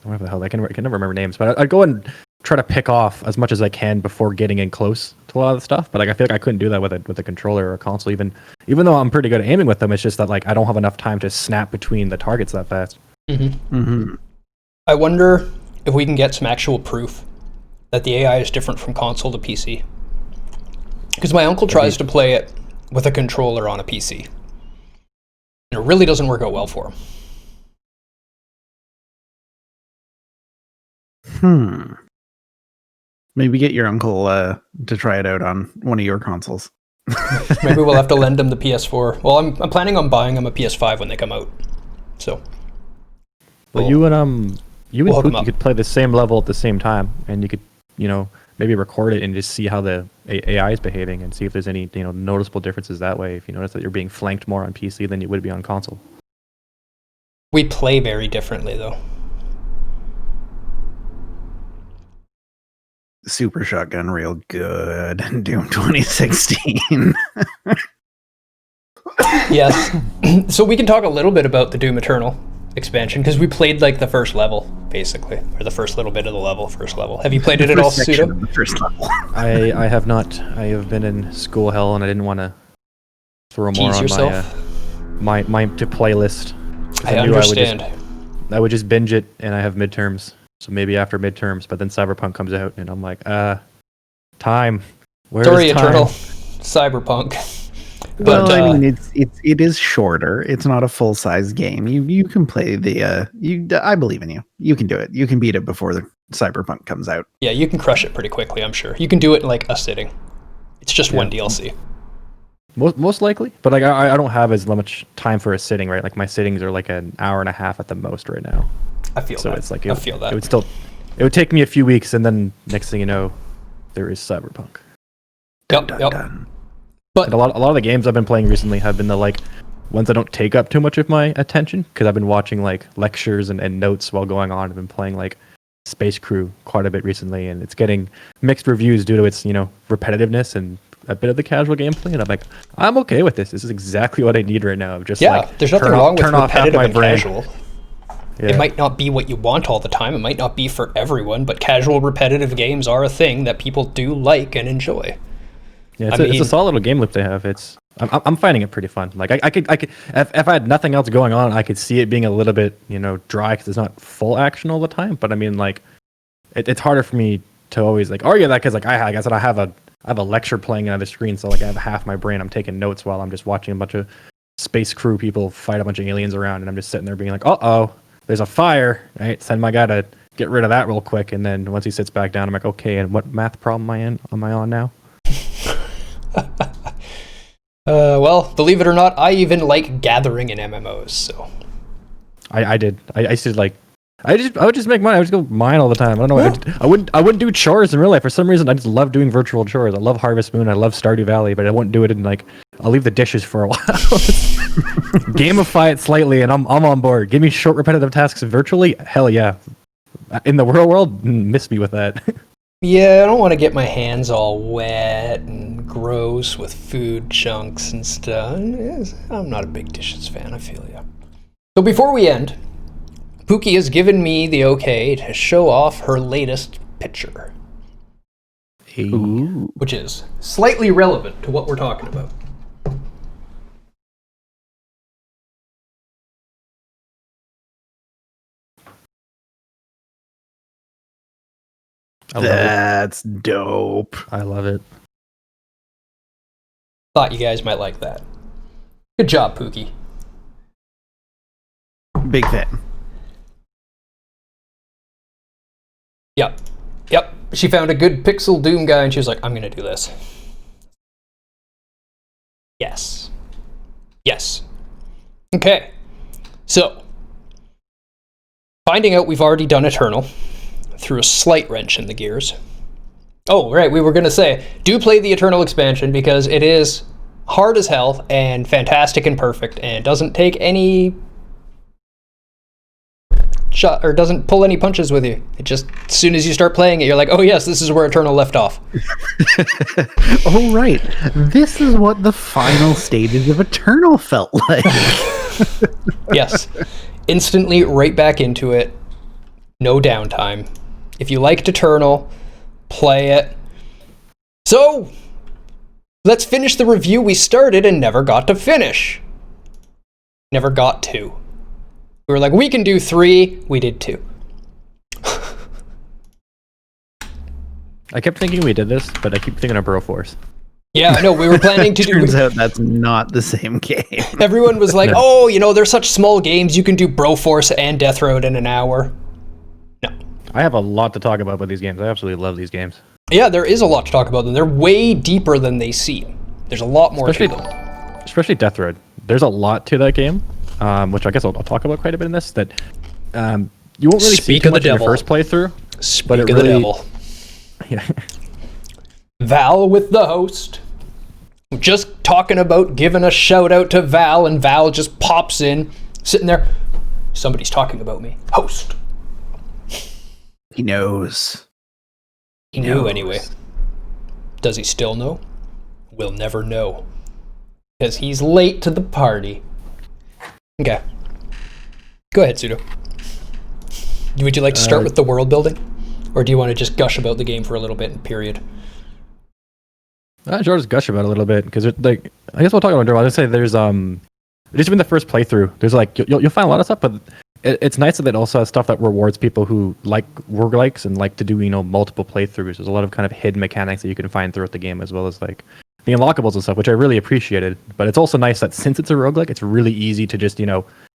whatever the hell, I can never remember names, but I'd go and try to pick off as much as I can before getting in close to a lot of the stuff. But like I feel like I couldn't do that with a controller or a console, even though I'm pretty good at aiming with them. It's just that like I don't have enough time to snap between the targets that fast. I wonder if we can get some actual proof that the AI is different from console to PC. Because my uncle tries to play it with a controller on a PC, and it really doesn't work out well for him. Maybe get your uncle to try it out on one of your consoles. Maybe we'll have to lend him the PS4. Well, I'm planning on buying him a PS5 when they come out. So, well, you and Pookie could play the same level at the same time, and you could, maybe record it and just see how the AI is behaving, and see if there's any, noticeable differences that way. If you notice that you're being flanked more on PC than you would be on console. We play very differently, though. Super Shotgun real good in Doom 2016. Yes. So we can talk a little bit about the Doom Eternal expansion, because we played like the first level, basically, or the first little bit of the first level. Have you played it at all, Pseudo? The first level. I have not. I have been in school hell, and I didn't want to throw more on my to playlist. I understand. I would just binge it, and I have midterms. So maybe after midterms, but then Cyberpunk comes out, and I'm like, time. Where's Sorry, time? Eternal. Cyberpunk. But I mean, it is shorter. It's not a full size game. You can play I believe in you. You can do it. You can beat it before the Cyberpunk comes out. yeah, you can crush it pretty quickly, I'm sure. You can do it in like a sitting. It's just one DLC. Most likely, but like I don't have as much time for a sitting, right? Like my sittings are like an hour and a half at the most right now. I feel So that. it's like I feel that. It would take me a few weeks, and then next thing you know, there is Cyberpunk. Yep. Done. And a lot of the games I've been playing recently have been the like ones that don't take up too much of my attention, because I've been watching like lectures and notes while going on. I've been playing like Space Crew quite a bit recently, and it's getting mixed reviews due to its repetitiveness and a bit of the casual gameplay. And I'm like, I'm okay with this. This is exactly what I need right now. Just there's nothing wrong with turn off half repetitive my and brain. casual. Yeah. It might not be what you want all the time. It might not be for everyone, but casual repetitive games are a thing that people do like and enjoy. Yeah, it's a solid little game loop they have. I'm finding it pretty fun. Like I could if I had nothing else going on, I could see it being a little bit dry because it's not full action all the time. But I mean, like it's harder for me to always like argue that, because like I guess I have a lecture playing on the screen, so like I have half my brain I'm taking notes while I'm just watching a bunch of Space Crew people fight a bunch of aliens around, and I'm just sitting there being like, there's a fire, right? Send my guy to get rid of that real quick, and then once he sits back down, I'm like, okay, and what math problem am I on now? Well, believe it or not, I even like gathering in MMOs. So I did. I used to like. I would just make mine. I would just go mine all the time. I don't know. Yeah. I wouldn't do chores in real life. For some reason, I just love doing virtual chores. I love Harvest Moon. I love Stardew Valley, but I wouldn't do it in like. I'll leave the dishes for a while. Gamify it slightly, and I'm on board. Give me short, repetitive tasks virtually. Hell yeah. In the real world, miss me with that. yeah, I don't want to get my hands all wet and gross with food chunks and stuff. I'm not a big dishes fan. I feel you. So before we end, Pookie has given me the okay to show off her latest picture, Ooh. which is slightly relevant to what we're talking about. That's dope. I love it. Thought you guys might like that. Good job, Pookie. Big fan. Yep. She found a good pixel Doom guy, and she was like, I'm gonna do this. Yes. Okay. So, finding out we've already done Eternal threw a slight wrench in the gears. Oh, right, we were gonna say, do play the Eternal expansion, because it is hard as hell and fantastic and perfect, and doesn't take any shot or doesn't pull any punches with you. It just, as soon as you start playing it, you're like, oh yes, this is where Eternal left off. Oh right, this is what the final stages of Eternal felt like. Yes, instantly right back into it. No downtime. If you liked Eternal, play it. So let's finish the review we started and never got to finish. Never got to. We were like, we can do 3. We did 2. I kept thinking we did this, but I keep thinking of Broforce. Yeah, I know. We were planning to do. Turns out that's not the same game. Everyone was like, oh, they're such small games. You can do Broforce and Deathroad in an hour. No. I have a lot to talk about with these games. I absolutely love these games. Yeah, there is a lot to talk about them. They're way deeper than they seem. There's a lot more to them. Especially Deathroad. There's a lot to that game. Which I guess I'll talk about quite a bit in this, that you won't really see too much in your first playthrough. Speak of the devil. Yeah. Val with the host. Just talking about giving a shout out to Val, and Val just pops in, sitting there. Somebody's talking about me. Host. He knows. He knew anyway. Does he still know? We'll never know. Because he's late to the party. Okay. Go ahead, Pseudo. Would you like to start with the world building? Or do you want to just gush about the game for a little bit, period? I'll just gush about it a little bit, because like, I guess we'll talk about it. I'll say there's just in the first playthrough, there's like you'll find a lot of stuff, but it's nice that it also has stuff that rewards people who like roguelikes and like to do multiple playthroughs. There's a lot of kind of hidden mechanics that you can find throughout the game, as well as like the unlockables and stuff, which I really appreciated. But it's also nice that since it's a roguelike, it's really easy to just,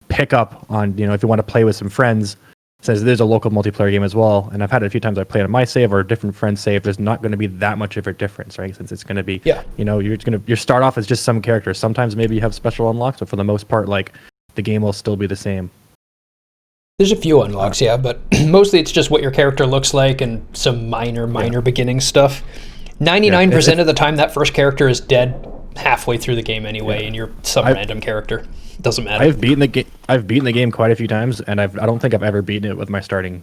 pick up on, if you want to play with some friends, since there's a local multiplayer game as well. And I've had it a few times I played on my save or a different friend's save. There's not going to be that much of a difference, right? Since it's going to be, you start off as just some character. Sometimes maybe you have special unlocks, but for the most part, like, the game will still be the same. There's a few unlocks, yeah, but mostly it's just what your character looks like and some minor beginning stuff. 99% of the time, that first character is dead halfway through the game anyway, and you're some random character. Doesn't matter. I've beaten the game quite a few times, and I don't think I've ever beaten it with my starting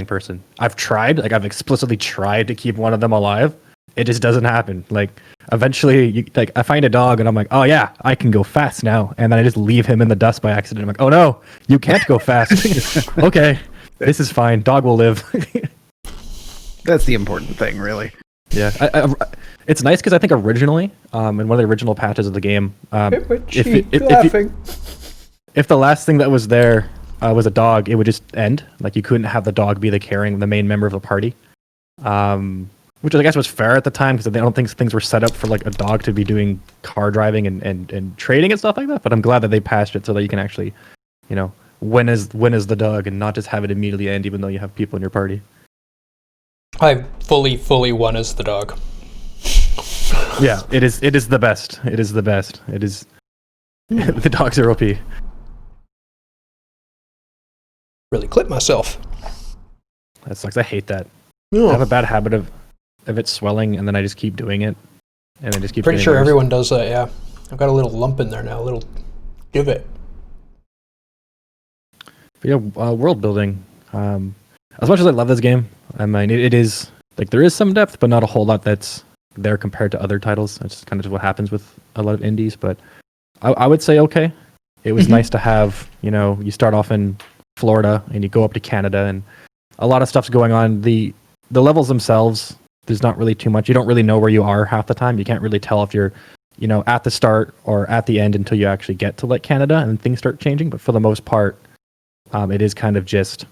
person. I've tried, like I've explicitly tried to keep one of them alive. It just doesn't happen. Like eventually, I find a dog, and I'm like, oh yeah, I can go fast now, and then I just leave him in the dust by accident. I'm like, oh no, you can't go fast. Okay, this is fine. Dog will live. That's the important thing, really. Yeah, it's nice because I think originally, in one of the original patches of the game, if the last thing that was there was a dog, it would just end. Like you couldn't have the dog be the main member of the party, which I guess was fair at the time because I don't think things were set up for like a dog to be doing car driving and trading and stuff like that. But I'm glad that they patched it so that you can actually, win as the dog and not just have it immediately end, even though you have people in your party. I fully won as the dog. Yeah, it is the best. It is the best. It is the dogs are OP. Really clipped myself. That sucks. I hate that. Yeah. I have a bad habit of it swelling, and then I just keep doing it, and it just keeps. Pretty sure worse. everyone does that. Yeah, I've got a little lump in there now. A little divot. But yeah, world building. As much as I love this game, I mean, it is like there is some depth, but not a whole lot that's there compared to other titles. That's kind of just what happens with a lot of indies. But I would say okay. It was nice to have. You start off in Florida and you go up to Canada, and a lot of stuff's going on. The levels themselves, there's not really too much. You don't really know where you are half the time. You can't really tell if you're, at the start or at the end until you actually get to like Canada and things start changing. But for the most part, it is kind of just.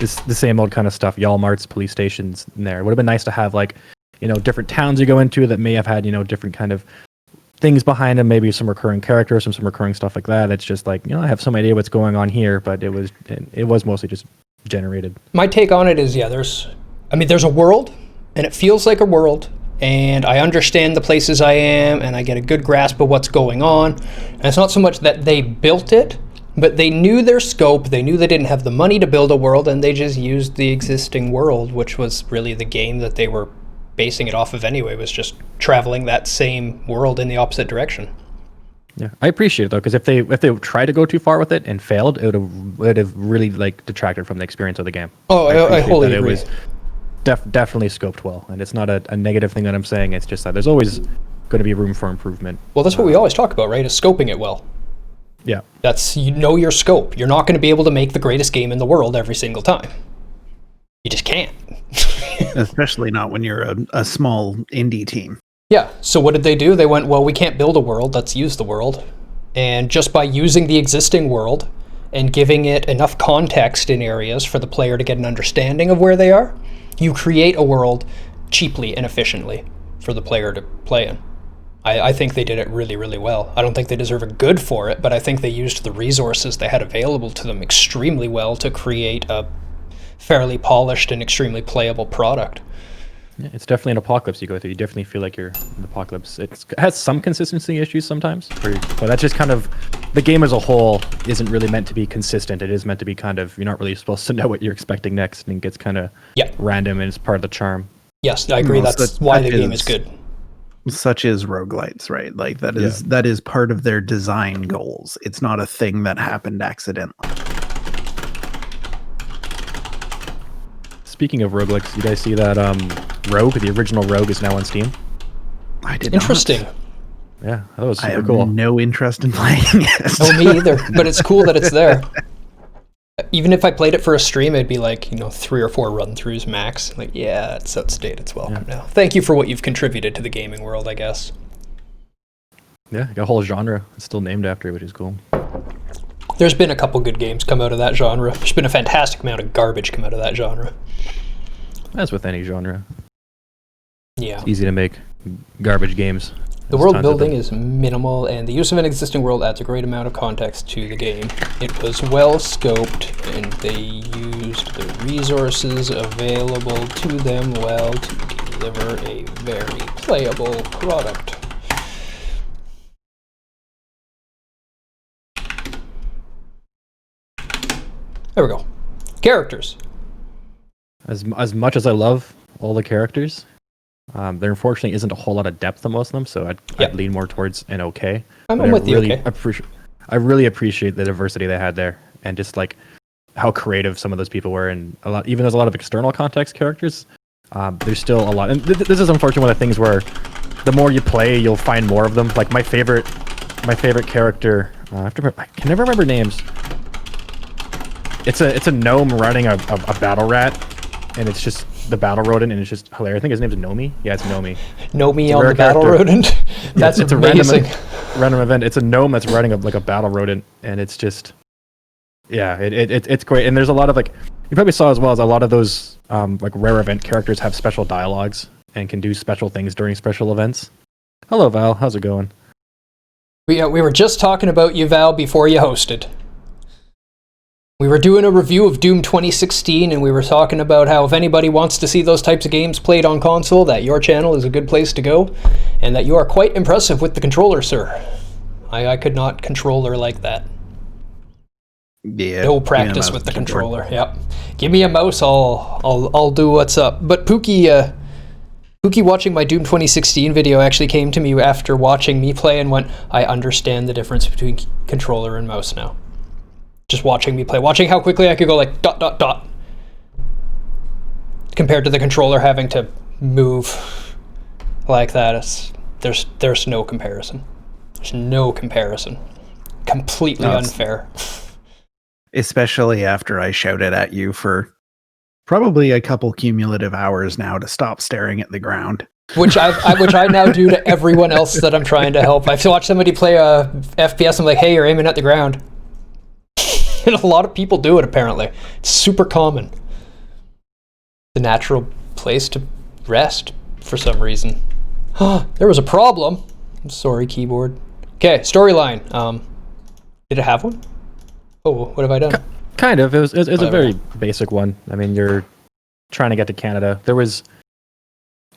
It's the same old kind of stuff. Walmarts, police stations in there. It would have been nice to have like, different towns you go into that may have had, different kind of things behind them, maybe some recurring characters, some recurring stuff like that. It's just like, I have some idea what's going on here, but it was mostly just generated. My take on it is, there's a world, and it feels like a world, and I understand the places I am, and I get a good grasp of what's going on. And it's not so much that they built it, but they knew their scope, they knew they didn't have the money to build a world, and they just used the existing world, which was really the game that they were basing it off of anyway, was just traveling that same world in the opposite direction. Yeah, I appreciate it though, because if they tried to go too far with it and failed, it would have really like detracted from the experience of the game. Oh, I wholly agree. It was definitely scoped well, and it's not a negative thing that I'm saying. It's just that there's always going to be room for improvement. Well, that's what we always talk about, right? Is scoping it well. Yeah. That's, your scope. You're not going to be able to make the greatest game in the world every single time. You just can't. Especially not when you're a small indie team. Yeah, so what did they do? They went, well, we can't build a world, let's use the world. And just by using the existing world and giving it enough context in areas for the player to get an understanding of where they are, you create a world cheaply and efficiently for the player to play in. I think they did it really, really well. I don't think they deserve a good for it, but I think they used the resources they had available to them extremely well to create a fairly polished and extremely playable product. Yeah, it's definitely an apocalypse you go through. You definitely feel like you're in the apocalypse. It has some consistency issues sometimes, but that's just kind of, the game as a whole isn't really meant to be consistent. It is meant to be kind of, you're not really supposed to know what you're expecting next, and it gets kind of random, and it's part of the charm. Yes, I agree. That's why the game is good. Such is roguelites, right? Like that is part of their design goals. It's not a thing that happened accidentally. Speaking of roguelikes, you guys see that Rogue, the original Rogue, is now on Steam? I did Interesting. not. Yeah, that was super I have cool. no interest in playing it. No, me either. But it's cool that it's there. Even if I played it for a stream, it'd be like, 3 or 4 run-throughs max. Like, yeah, it's up to date. It's welcome now. Thank you for what you've contributed to the gaming world, I guess. Yeah, got a whole genre. It's still named after it, which is cool. There's been a couple good games come out of that genre. There's been a fantastic amount of garbage come out of that genre. As with any genre. Yeah. It's easy to make garbage games. The world building is minimal, and the use of an existing world adds a great amount of context to the game. It was well scoped, and they used the resources available to them well to deliver a very playable product. There we go. Characters. As much as I love all the characters, there unfortunately isn't a whole lot of depth to most of them, so I'd lean more towards an okay. I'm with you. Okay. I really appreciate the diversity they had there, and just like how creative some of those people were, and even there's a lot of external context characters. There's still a lot, and this is unfortunately one of the things where the more you play, you'll find more of them. Like my favorite character, I can never remember names. It's a gnome riding a battle rat, and it's just the battle rodent, and it's just hilarious. I think his name's Nomi. Yeah, it's Nomi. Nomi on the battle rodent. That's it's amazing. A random event. It's a gnome that's riding a battle rodent, and it's just, yeah, it's great. And there's a lot of like, you probably saw as well as a lot of those like rare event characters have special dialogues and can do special things during special events. Hello, Val. How's it going? We were just talking about you, Val, before you hosted. We were doing a review of Doom 2016, and we were talking about how if anybody wants to see those types of games played on console, that your channel is a good place to go, and that you are quite impressive with the controller, sir. I could not controller like that. Yeah. No practice with the controller. Yep. Give me a mouse, I'll do what's up. But Pookie watching my Doom 2016 video actually came to me after watching me play and went, I understand the difference between controller and mouse now. Just watching me play, watching how quickly I could go like ... compared to the controller having to move like that. There's no comparison. There's no comparison. Completely unfair. Especially after I shouted at you for probably a couple cumulative hours now to stop staring at the ground. Which I now do to everyone else that I'm trying to help. I've watched somebody play a FPS. I'm like, hey, you're aiming at the ground. And a lot of people do it, apparently. It's super common. The natural place to rest, for some reason. There was a problem. I'm sorry, keyboard. Okay, storyline. Did it have one? Oh, what have I done? Kind of. It was a very basic one. I mean, you're trying to get to Canada. There was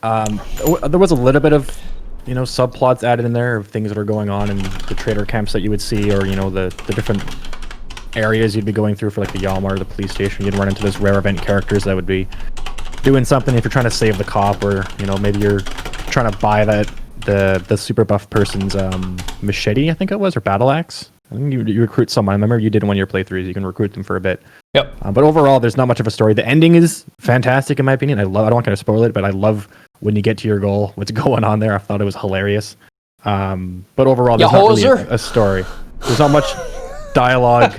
a little bit of, subplots added in there of things that are going on in the trader camps that you would see, or, the different areas you'd be going through for like the Yalmar or the police station. You'd run into those rare event characters that would be doing something if you're trying to save the cop, or maybe you're trying to buy the super buff person's machete, I think it was, or battle axe. I think you recruit someone. I remember you did in one of your playthroughs. You can recruit them for a bit. Yep. But overall, there's not much of a story. The ending is fantastic in my opinion. I don't want to spoil it, but I love when you get to your goal, what's going on there. I thought it was hilarious. But overall, there's not really a story. There's not much dialogue,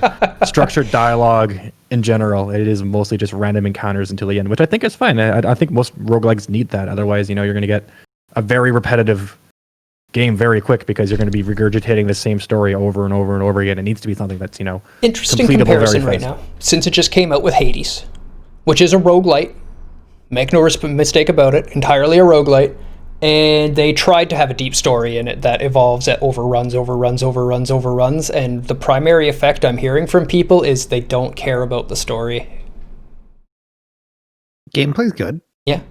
structured dialogue in general. It is mostly just random encounters until the end, which I think is fine. I think most roguelikes need that. Otherwise, you're going to get a very repetitive game very quick, because you're going to be regurgitating the same story over and over and over again. It needs to be something that's, interesting comparison right now. Since it just came out with Hades, which is a roguelite, make no mistake about it, entirely a roguelite, and they tried to have a deep story in it that evolves at overruns, and the primary effect I'm hearing from people is they don't care about the story. Gameplay's good. Yeah.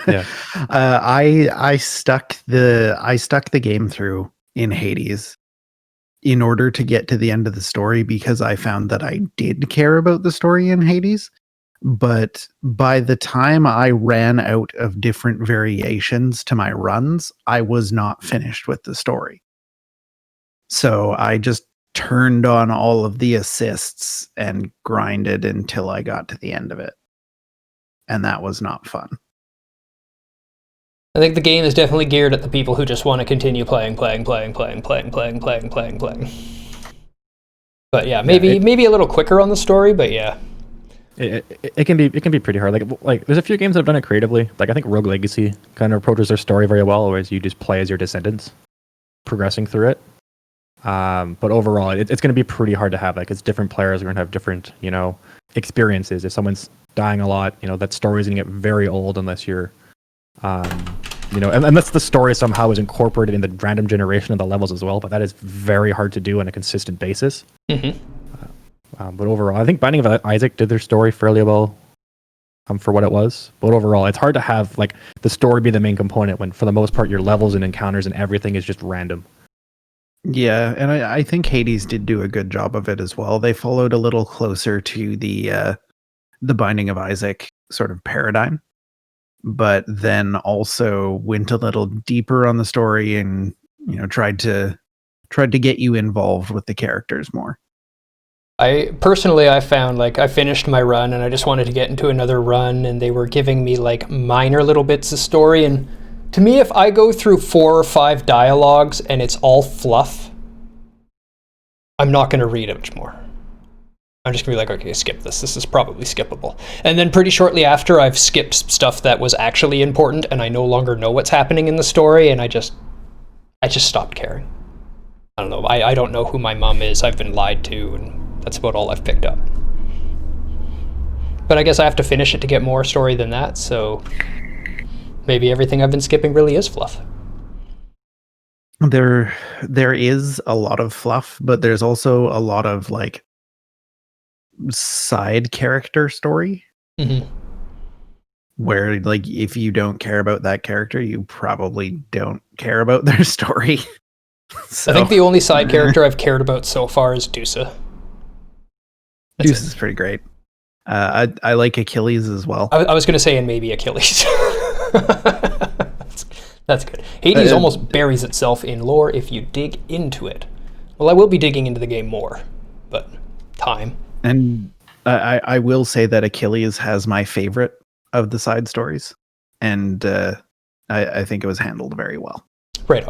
Yeah. I stuck the game through in Hades in order to get to the end of the story, because I found that I did care about the story in Hades. But by the time I ran out of different variations to my runs, I was not finished with the story. So I just turned on all of the assists and grinded until I got to the end of it. And that was not fun. I think the game is definitely geared at the people who just want to continue playing. But yeah, maybe a little quicker on the story, but yeah. It can be pretty hard. Like there's a few games that have done it creatively. Like I think Rogue Legacy kind of approaches their story very well, whereas you just play as your descendants, progressing through it. But overall, it's going to be pretty hard to have. Like, it's different players are going to have different, experiences. If someone's dying a lot, that story is going to get very old unless you're Unless the story somehow is incorporated in the random generation of the levels as well, but that is very hard to do on a consistent basis. Mm-hmm. But overall, I think Binding of Isaac did their story fairly well for what it was. But overall, it's hard to have like the story be the main component when, for the most part, your levels and encounters and everything is just random. Yeah, and I think Hades did do a good job of it as well. They followed a little closer to the Binding of Isaac sort of paradigm, but then also went a little deeper on the story and tried to get you involved with the characters more. I found like I finished my run and I just wanted to get into another run, and they were giving me like minor little bits of story, and to me, if I go through 4 or 5 dialogues and it's all fluff, I'm not going to read it much more. I'm just going to be like, okay, skip this. This is probably skippable. And then pretty shortly after, I've skipped stuff that was actually important and I no longer know what's happening in the story, and I just stopped caring. I don't know. I don't know who my mom is. I've been lied to, and that's about all I've picked up. But I guess I have to finish it to get more story than that, so maybe everything I've been skipping really is fluff. There is a lot of fluff, but there's also a lot of like side character story. Mm-hmm. Where like if you don't care about that character, you probably don't care about their story. So, I think the only side character I've cared about so far is Dusa. Deuce is pretty great. I like Achilles as well. I was going to say, and maybe Achilles. That's good. Hades almost buries itself in lore if you dig into it. Well, I will be digging into the game more, but time. And I will say that Achilles has my favorite of the side stories, and I think it was handled very well. Right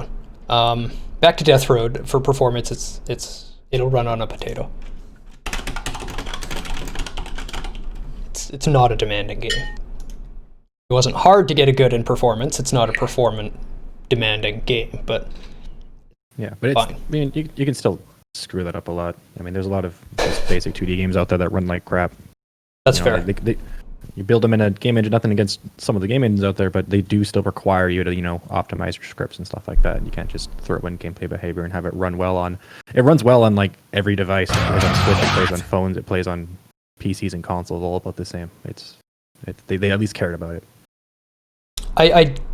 on. Back to Deathroad. For performance, it'll run on a potato. It's not a demanding game. It wasn't hard to get a good in performance. It's not a demanding game, but yeah, but it's fine. I mean, you can still screw that up a lot. I mean, there's a lot of just basic 2D games out there that run like crap. That's fair. You build them in a game engine, nothing against some of the game engines out there, but they do still require you to, optimize your scripts and stuff like that. You can't just throw it in gameplay behavior and have it run well on. It runs well on like every device. It plays on Switch, it plays on phones, it plays on PCs and consoles, all about the same. They at least cared about it.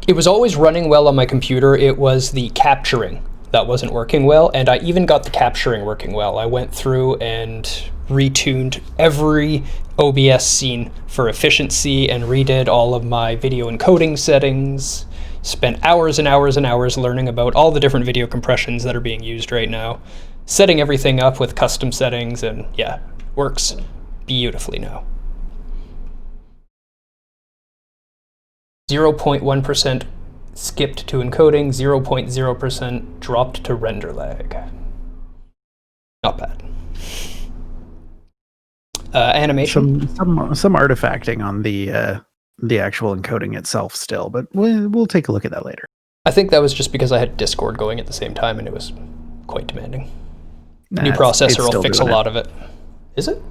It was always running well on my computer. It was the capturing that wasn't working well, and I even got the capturing working well. I went through and retuned every OBS scene for efficiency and redid all of my video encoding settings. Spent hours and hours and hours learning about all the different video compressions that are being used right now, setting everything up with custom settings, and yeah, works beautifully now. 0.1% skipped to encoding, 0.0% dropped to render lag. Not bad. Animation. Some artifacting on the actual encoding itself still, but we'll take a look at that later. I think that was just because I had Discord going at the same time and it was quite demanding. New processor will fix a lot of it. Is it?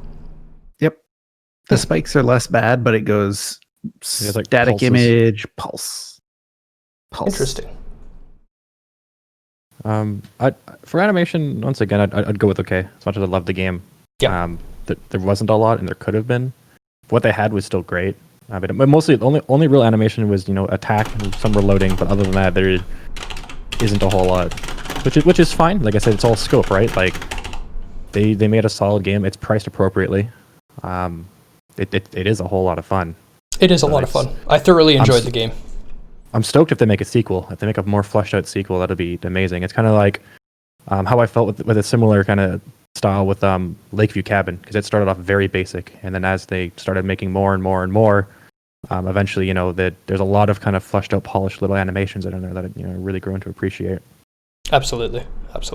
Yep. The spikes are less bad, but it goes like static pulses. Image, pulse. Interesting. For animation, once again, I'd go with okay. As much as I love the game, yeah. There wasn't a lot, and there could have been. What they had was still great. But mostly, the only real animation was attack and some reloading. But other than that, there isn't a whole lot, which is fine. Like I said, it's all scope, right? Like they made a solid game. It's priced appropriately. It is a whole lot of fun. It is a lot of fun. I thoroughly enjoyed the game. I'm stoked if they make a sequel. If they make a more fleshed out sequel, that'll be amazing. It's kind of like how I felt with a similar kind of style with Lakeview Cabin, because it started off very basic, and then as they started making more and more and more, eventually that there's a lot of kind of fleshed out, polished little animations in there that I really grown to appreciate. Absolutely. Is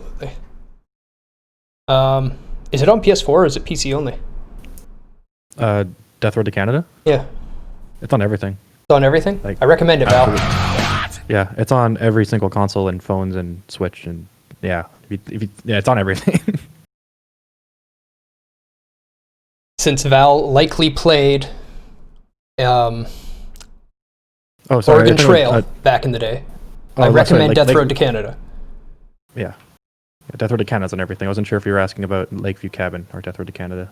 it on PS4 or is it PC only? Deathroad to Canada? Yeah. It's on everything. It's on everything? I recommend it, Val. Yeah, it's on every single console and phones and Switch, and yeah, it's on everything. Since Val likely played Oh, sorry. Oregon Trail back in the day. I recommend Deathroad to Canada. Yeah. Deathroad to Canada's on everything. I wasn't sure if you were asking about Lakeview Cabin or Deathroad to Canada.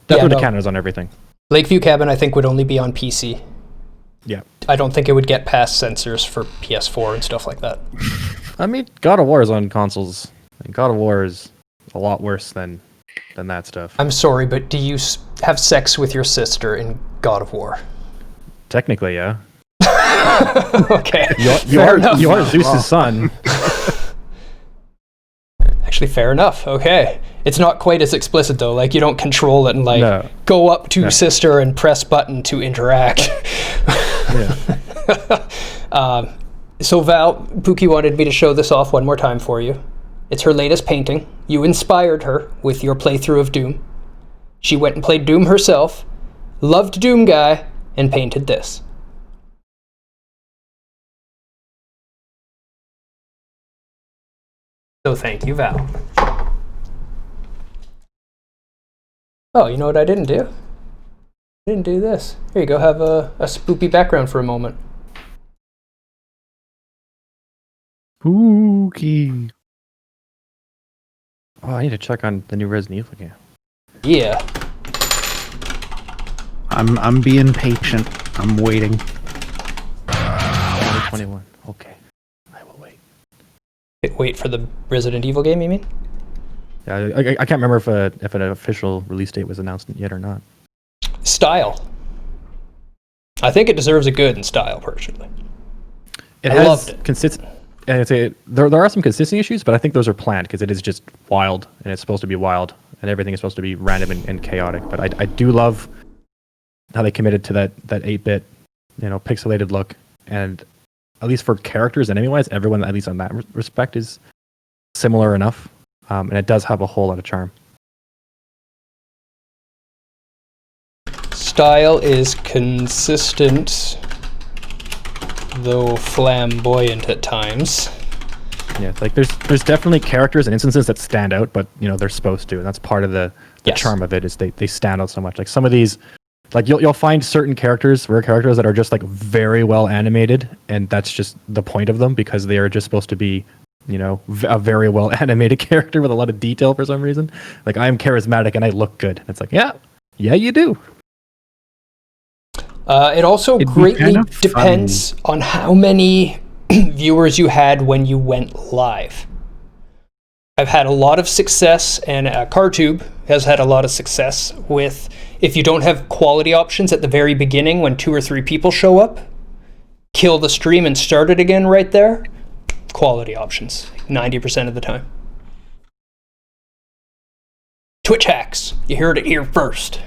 Deathroad to Canada's on everything. Lakeview Cabin, I think, would only be on PC. Yeah. I don't think it would get past censors for PS4 and stuff like that. I mean, God of War is on consoles. And God of War is a lot worse than that stuff. I'm sorry, but do you have sex with your sister in God of War? Technically, yeah. Okay. You are Zeus's son. Actually, fair enough. Okay. It's not quite as explicit, though. Like, you don't control it and, like, go up to sister and press button to interact. Yeah. So, Val, Pookie wanted me to show this off one more time for you. It's her latest painting. You inspired her with your playthrough of Doom. She went and played Doom herself, loved Doom Guy, and painted this. So thank you, Val. Oh, you know what I didn't do? I didn't do this. Here you go, have a spoopy background for a moment. Spooky. Oh, I need to check on the new Resident Evil game. Yeah. I'm being patient. I'm waiting. 2021. Okay. I will wait. Wait for the Resident Evil game, you mean? Yeah, I can't remember if an official release date was announced yet or not. Style. I think it deserves a good in style, personally. I loved it. I'd say there are some consistency issues, but I think those are planned because it is just wild, and it's supposed to be wild, and everything is supposed to be random and chaotic. But I do love how they committed to that 8-bit, pixelated look, and at least for characters and enemy-wise, everyone, at least on that respect, is similar enough, and it does have a whole lot of charm. Style is consistent, though flamboyant at times. Yeah, like there's definitely characters and instances that stand out, but they're supposed to, and that's part of the charm of it is they stand out so much. Like some of these, like you'll find certain rare characters that are just like very well animated, and that's just the point of them because they are just supposed to be, a very well animated character with a lot of detail for some reason. Like I am charismatic and I look good. It's like yeah, you do. It also greatly depends on how many viewers you had when you went live. I've had a lot of success, and CarTube has had a lot of success with, if you don't have quality options at the very beginning when 2 or 3 people show up, kill the stream and start it again right there. Quality options, 90% of the time. Twitch hacks, you heard it here first.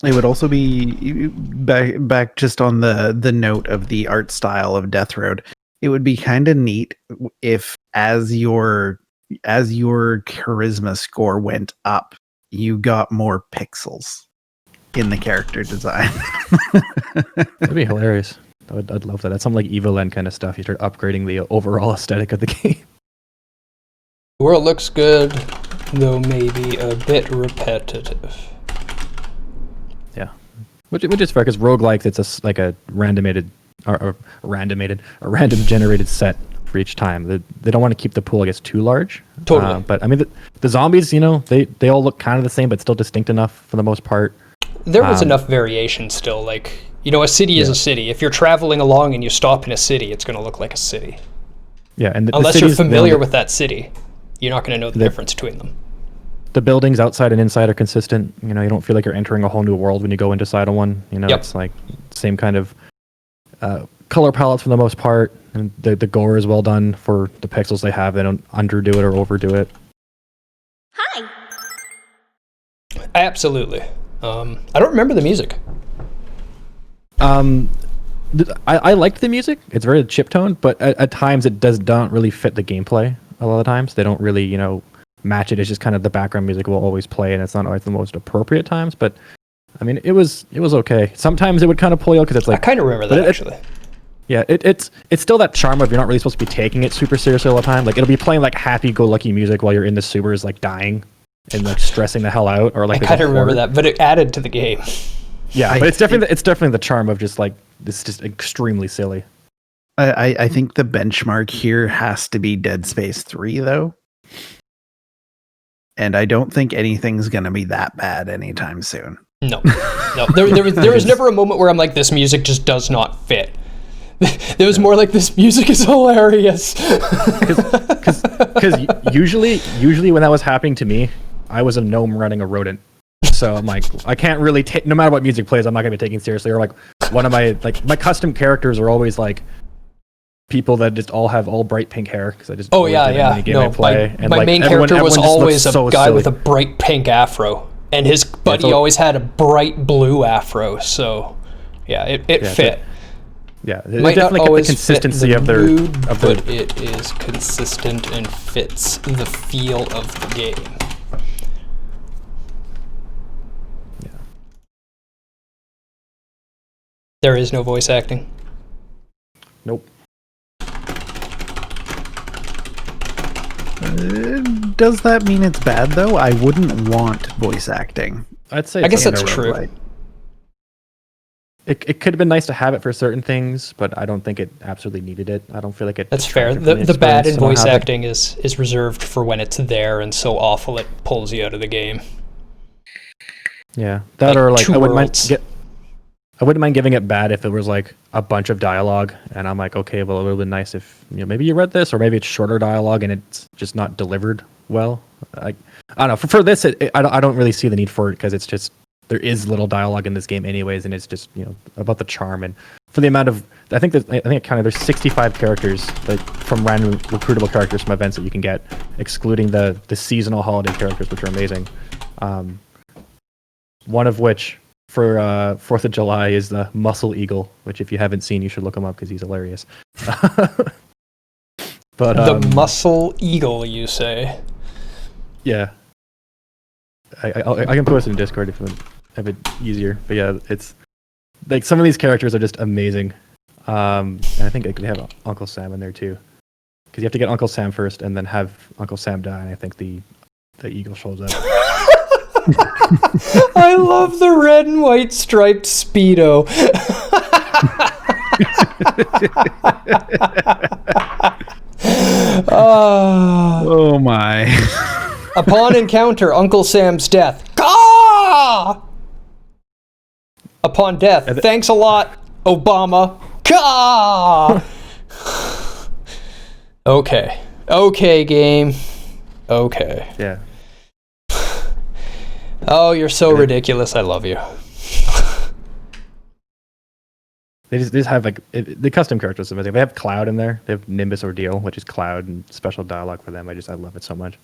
It would also be back just on the note of the art style of Deathroad. It would be kind of neat if as your charisma score went up, you got more pixels in the character design. That'd be hilarious. I'd love that. That's some like Evil End kind of stuff. You start upgrading the overall aesthetic of the game. The world looks good, though maybe a bit repetitive. Yeah, which is fair because roguelikes, it's like a random generated set for each time. They don't want to keep the pool, I guess, too large. Totally. But I mean, the zombies, they all look kind of the same, but still distinct enough for the most part. There was enough variation still. Like, a city is a city. If you're traveling along and you stop in a city, it's going to look like a city. Yeah, and unless you're familiar with that city, you're not going to know the difference between them. The buildings outside and inside are consistent. You don't feel like you're entering a whole new world when you go inside of one. It's like same kind of color palettes for the most part, and the gore is well done for the pixels they have. They don't underdo it or overdo it. Hi. Absolutely. I don't remember the music. I liked the music. It's very chiptone, but at times it not really fit the gameplay. A lot of times they don't really, match it. It's just kind of the background music will always play, and it's not always the most appropriate times. But I mean, it was okay. Sometimes it would kind of pull you because it's like I kind of remember that actually. Yeah, it's still that charm of you're not really supposed to be taking it super seriously all the time. Like it'll be playing like happy-go-lucky music while you're in the sewers, like dying and like stressing the hell out, or like I kind of remember that, but it added to the game. Yeah, but it's definitely the charm of just like this is just extremely silly. I think the benchmark here has to be Dead Space 3, though. And I don't think anything's going to be that bad anytime soon. No. There was never a moment where I'm like, this music just does not fit. There was more like, this music is hilarious. Because usually when that was happening to me, I was a gnome running a rodent. So I'm like, I can't really take, no matter what music plays, I'm not going to be taken seriously. Or like one of my, like my custom characters are always like people that just all have all bright pink hair. Because I just no, my main character was always a guy silly. With a bright pink afro. And his buddy always had a bright blue afro. So yeah, it fit. Yeah, it definitely get the consistency of their mood, but it is consistent and fits the feel of the game. Yeah. There is no voice acting. Nope. Does that mean it's bad though? I wouldn't want voice acting. I'd say I guess that's true. Right. It could have been nice to have it for certain things, but I don't think it absolutely needed it. I don't feel like it. That's fair. The bad in voice acting is reserved for when it's there and so awful it pulls you out of the game. Yeah, that like or like I wouldn't mind giving it bad if it was like a bunch of dialogue, and I'm like, okay, well, it would have been nice if maybe you read this, or maybe it's shorter dialogue and it's just not delivered well. I don't know. For this, I don't really see the need for it because it's just. There is little dialogue in this game anyways, and it's just, about the charm. And for the amount of, I think it counted, there's 65 characters like from random recruitable characters from events that you can get, excluding the seasonal holiday characters, which are amazing. One of which, for 4th of July, is the Muscle Eagle, which if you haven't seen, you should look him up because he's hilarious. But the Muscle Eagle, you say? Yeah. I can post it in Discord if you want. Have it easier, but yeah, it's like some of these characters are just amazing. And I think they have Uncle Sam in there too, because you have to get Uncle Sam first and then have Uncle Sam die, and I think the eagle shows up. I love the red and white striped Speedo. Oh my. Upon encounter, Uncle Sam's death. Caw! Upon death, thanks a lot, Obama. Caw! Okay, game. Okay. Yeah. Oh, you're so ridiculous. I love you. They just have like the custom characters. Amazing. They have Cloud in there. They have Nimbus Ordeal, which is Cloud, and special dialogue for them. I love it so much.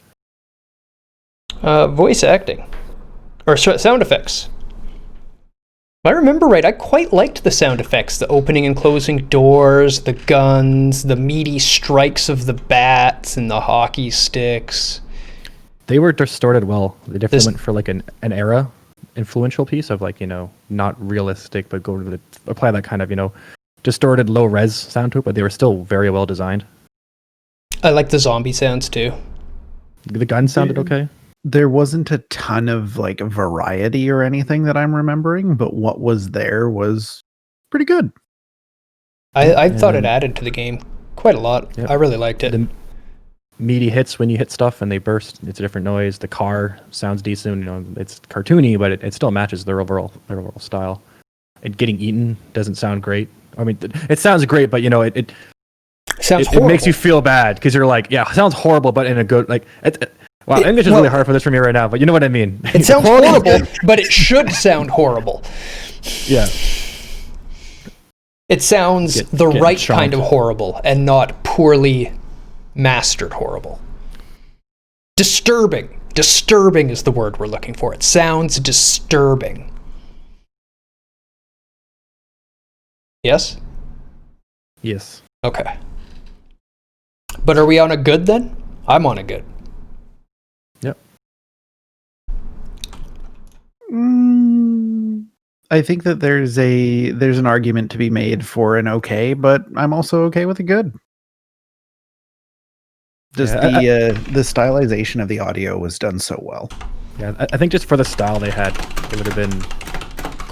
Voice acting. Or sound effects. If I remember right, I quite liked the sound effects. The opening and closing doors, the guns, the meaty strikes of the bats and the hockey sticks. They were distorted well. They definitely went for like an era influential piece of like, not realistic, but apply that kind of, distorted low res sound to it, but they were still very well designed. I like the zombie sounds too. The gun sounded okay. There wasn't a ton of like variety or anything that I'm remembering, but what was there was pretty good. I thought it added to the game quite a lot. Yep. I really liked it. The meaty hits when you hit stuff and they burst. It's a different noise. The car sounds decent. It's cartoony, but it still matches their overall style. And getting eaten doesn't sound great. I mean, it sounds great, but it sounds it makes you feel bad because you're like, yeah, it sounds horrible, but in a good like. Wow, English is really hard for this for me right now, but you know what I mean. It sounds horrible, but it should sound horrible. Yeah. It sounds the right kind of horrible and not poorly mastered horrible. Disturbing. Disturbing is the word we're looking for. It sounds disturbing. Yes? Yes. Okay. But are we on a good then? I'm on a good. Yep. I think that there's an argument to be made for an okay, but I'm also okay with a good. Just the stylization of the audio was done so well. Yeah, I think just for the style they had, it would have been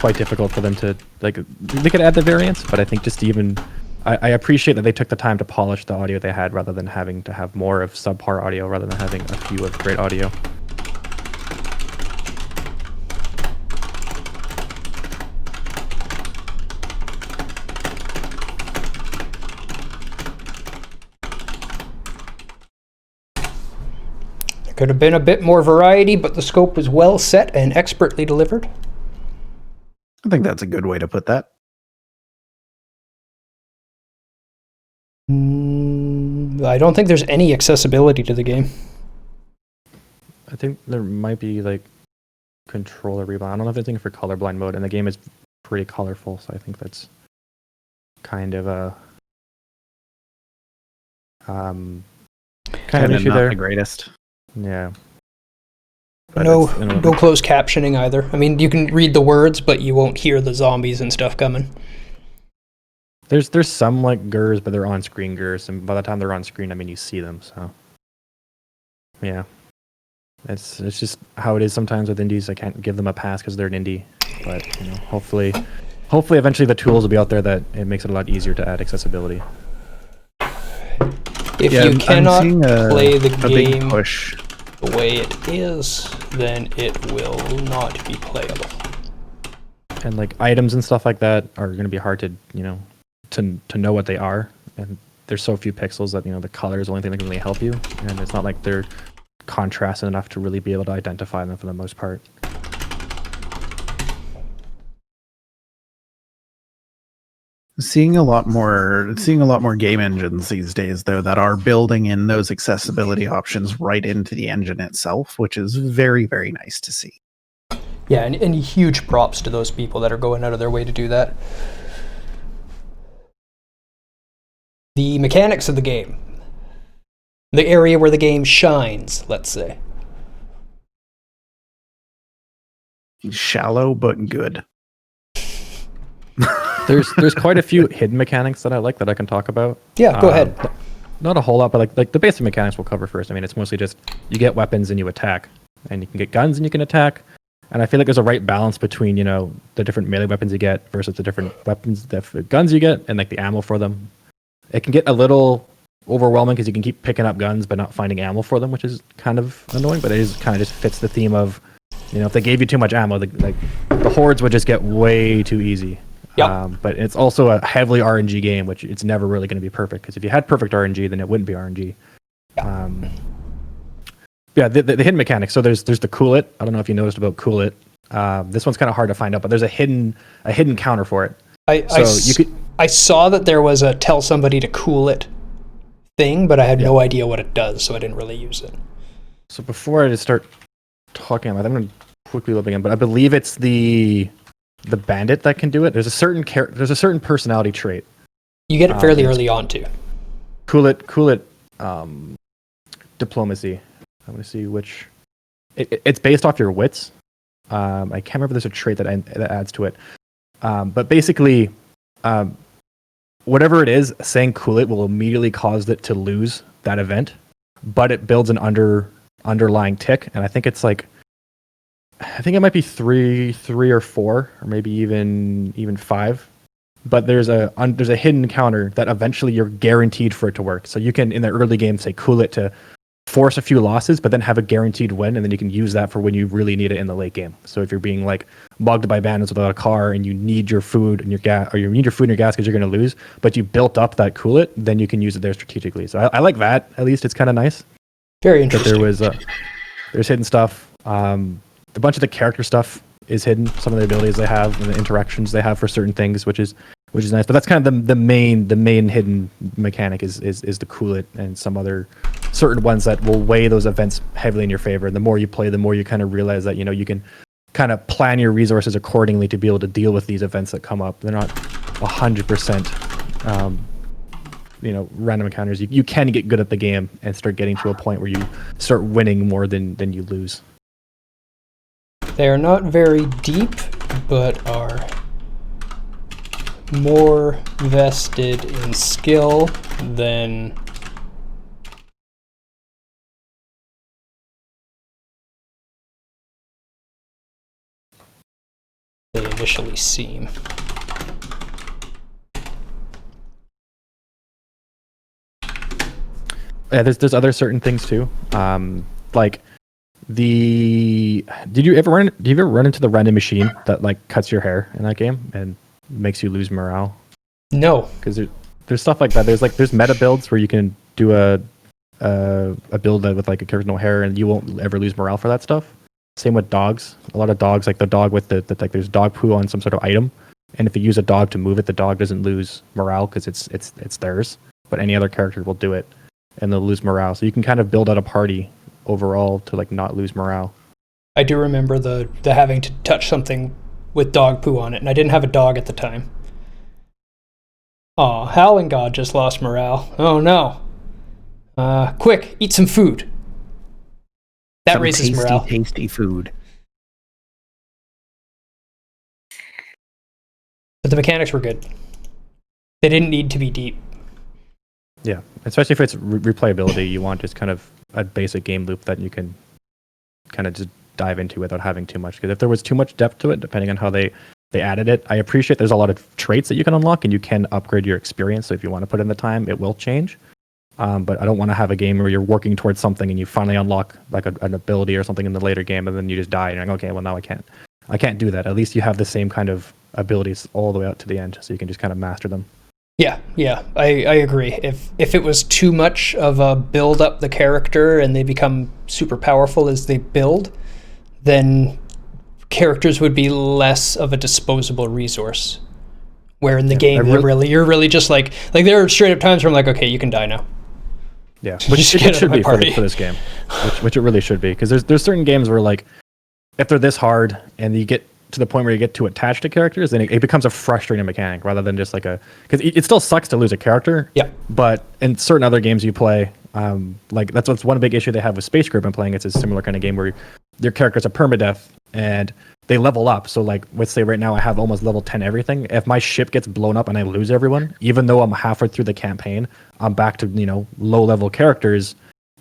quite difficult for them to like. They could add the variance, but I think just even I appreciate that they took the time to polish the audio they had rather than having to have more of subpar audio rather than having a few of great audio. There could have been a bit more variety, but the scope was well set and expertly delivered. I think that's a good way to put that. I don't think there's any accessibility to the game. I think there might be like controller rebind. I don't know if there's anything for colorblind mode, and the game is pretty colorful, so I think that's kind of a kind of an issue not there. the greatest. Yeah. But No it's, you know, closed captioning either. I mean, you can read the words, but you won't hear the zombies and stuff coming. There's some like GURs, but they're on-screen GURs, and by the time they're on screen, I mean you see them. So yeah, it's just how it is sometimes with indies. I can't give them a pass because they're an indie, but you know, hopefully, eventually the tools will be out there that it makes it a lot easier to add accessibility. If you cannot play the big game push. the way it is, then it will not be playable. And like items and stuff like that are going to be hard to to know what they are, and there's so few pixels that the color is the only thing that can really help you, and it's not like they're contrasted enough to really be able to identify them for the most part. Seeing a lot more game engines these days, though, that are building in those accessibility options right into the engine itself, which is very, very nice to see. Yeah, and huge props to those people that are going out of their way to do that. The mechanics of the game. The area where the game shines, let's say. Shallow, but good. There's quite a few hidden mechanics that I like that I can talk about. Yeah, go ahead. Not a whole lot, but like the basic mechanics we'll cover first. I mean, it's mostly just you get weapons and you attack, and you can get guns and you can attack. And I feel like there's a right balance between the different melee weapons you get versus the different guns you get, and like the ammo for them. It can get a little overwhelming because you can keep picking up guns but not finding ammo for them, which is kind of annoying. But it is kind of just fits the theme of, if they gave you too much ammo, the hordes would just get way too easy. Yep. But it's also a heavily RNG game, which it's never really going to be perfect, because if you had perfect RNG, then it wouldn't be RNG. Yeah, the hidden mechanics. So there's the Cool It. I don't know if you noticed about Cool It. This one's kind of hard to find out, but there's a hidden counter for it. I saw that there was a tell somebody to cool it thing, but I had no idea what it does, so I didn't really use it. So before I just start talking about it, I'm going to quickly look again, but I believe it's the bandit that can do it. There's a certain personality trait. You get it fairly early on too. Cool it. Diplomacy. I'm going to see which. It's based off your wits. I can't remember if there's a trait that adds to it. But basically, whatever it is, saying cool it will immediately cause it to lose that event, but it builds an underlying tick, and I think it's like, I think it might be three or four, or maybe even five. But there's a hidden counter that eventually you're guaranteed for it to work. So you can, in the early game, say cool it to force a few losses, but then have a guaranteed win, and then you can use that for when you really need it in the late game. So if you're being like mugged by bandits without a car, and you need your food and your gas, or you need your food and your gas because you're going to lose, but you built up that cool it, then you can use it there strategically. So I like that. At least it's kind of nice. Very interesting. But there's hidden stuff. A bunch of the character stuff is hidden. Some of the abilities they have and the interactions they have for certain things, which is nice. But that's kind of the main hidden mechanic is the cool it, and some other certain ones that will weigh those events heavily in your favor. And the more you play, the more you kind of realize that you can kind of plan your resources accordingly to be able to deal with these events that come up. They're not 100% random encounters. You can get good at the game and start getting to a point where you start winning more than you lose. They are not very deep, but are more vested in skill than initially seem. Yeah, there's other certain things too. Like did you ever run into the random machine that like cuts your hair in that game and makes you lose morale? No. Because there's stuff like that. There's meta builds where you can do a build with like a character no hair and you won't ever lose morale for that stuff. Same with dogs. A lot of dogs, like the dog with the like there's dog poo on some sort of item, and if you use a dog to move it, the dog doesn't lose morale because it's theirs. But any other character will do it, and they'll lose morale. So you can kind of build out a party overall to like not lose morale. I do remember the having to touch something with dog poo on it, and I didn't have a dog at the time. Aw, Howling God just lost morale. Oh no. Quick, eat some food. That raises morale. Tasty food. But the mechanics were good. They didn't need to be deep. Yeah, especially if it's replayability, you want just kind of a basic game loop that you can kind of just dive into without having too much. Because if there was too much depth to it, depending on how they added it, I appreciate there's a lot of traits that you can unlock and you can upgrade your experience. So if you want to put in the time, it will change. But I don't want to have a game where you're working towards something and you finally unlock like an ability or something in the later game and then you just die and you're like, okay, well now I can't do that. At least you have the same kind of abilities all the way out to the end, so you can just kind of master them. Yeah, I agree. If it was too much of a build up the character and they become super powerful as they build, then characters would be less of a disposable resource. Where in the game, you're really just like there are straight up times where I'm like, okay, you can die now. Yeah, which it should be for this game, which it really should be, because there's certain games where like if they're this hard and you get to the point where you get too attached to characters, then it becomes a frustrating mechanic rather than just like because it still sucks to lose a character. Yeah. But in certain other games you play, like that's one big issue they have with Space Group and playing. It's a similar kind of game where your characters are permadeath and they level up. So like, let's say right now I have almost level 10 everything. If my ship gets blown up and I lose everyone, even though I'm halfway through the campaign, I'm back to, low level characters.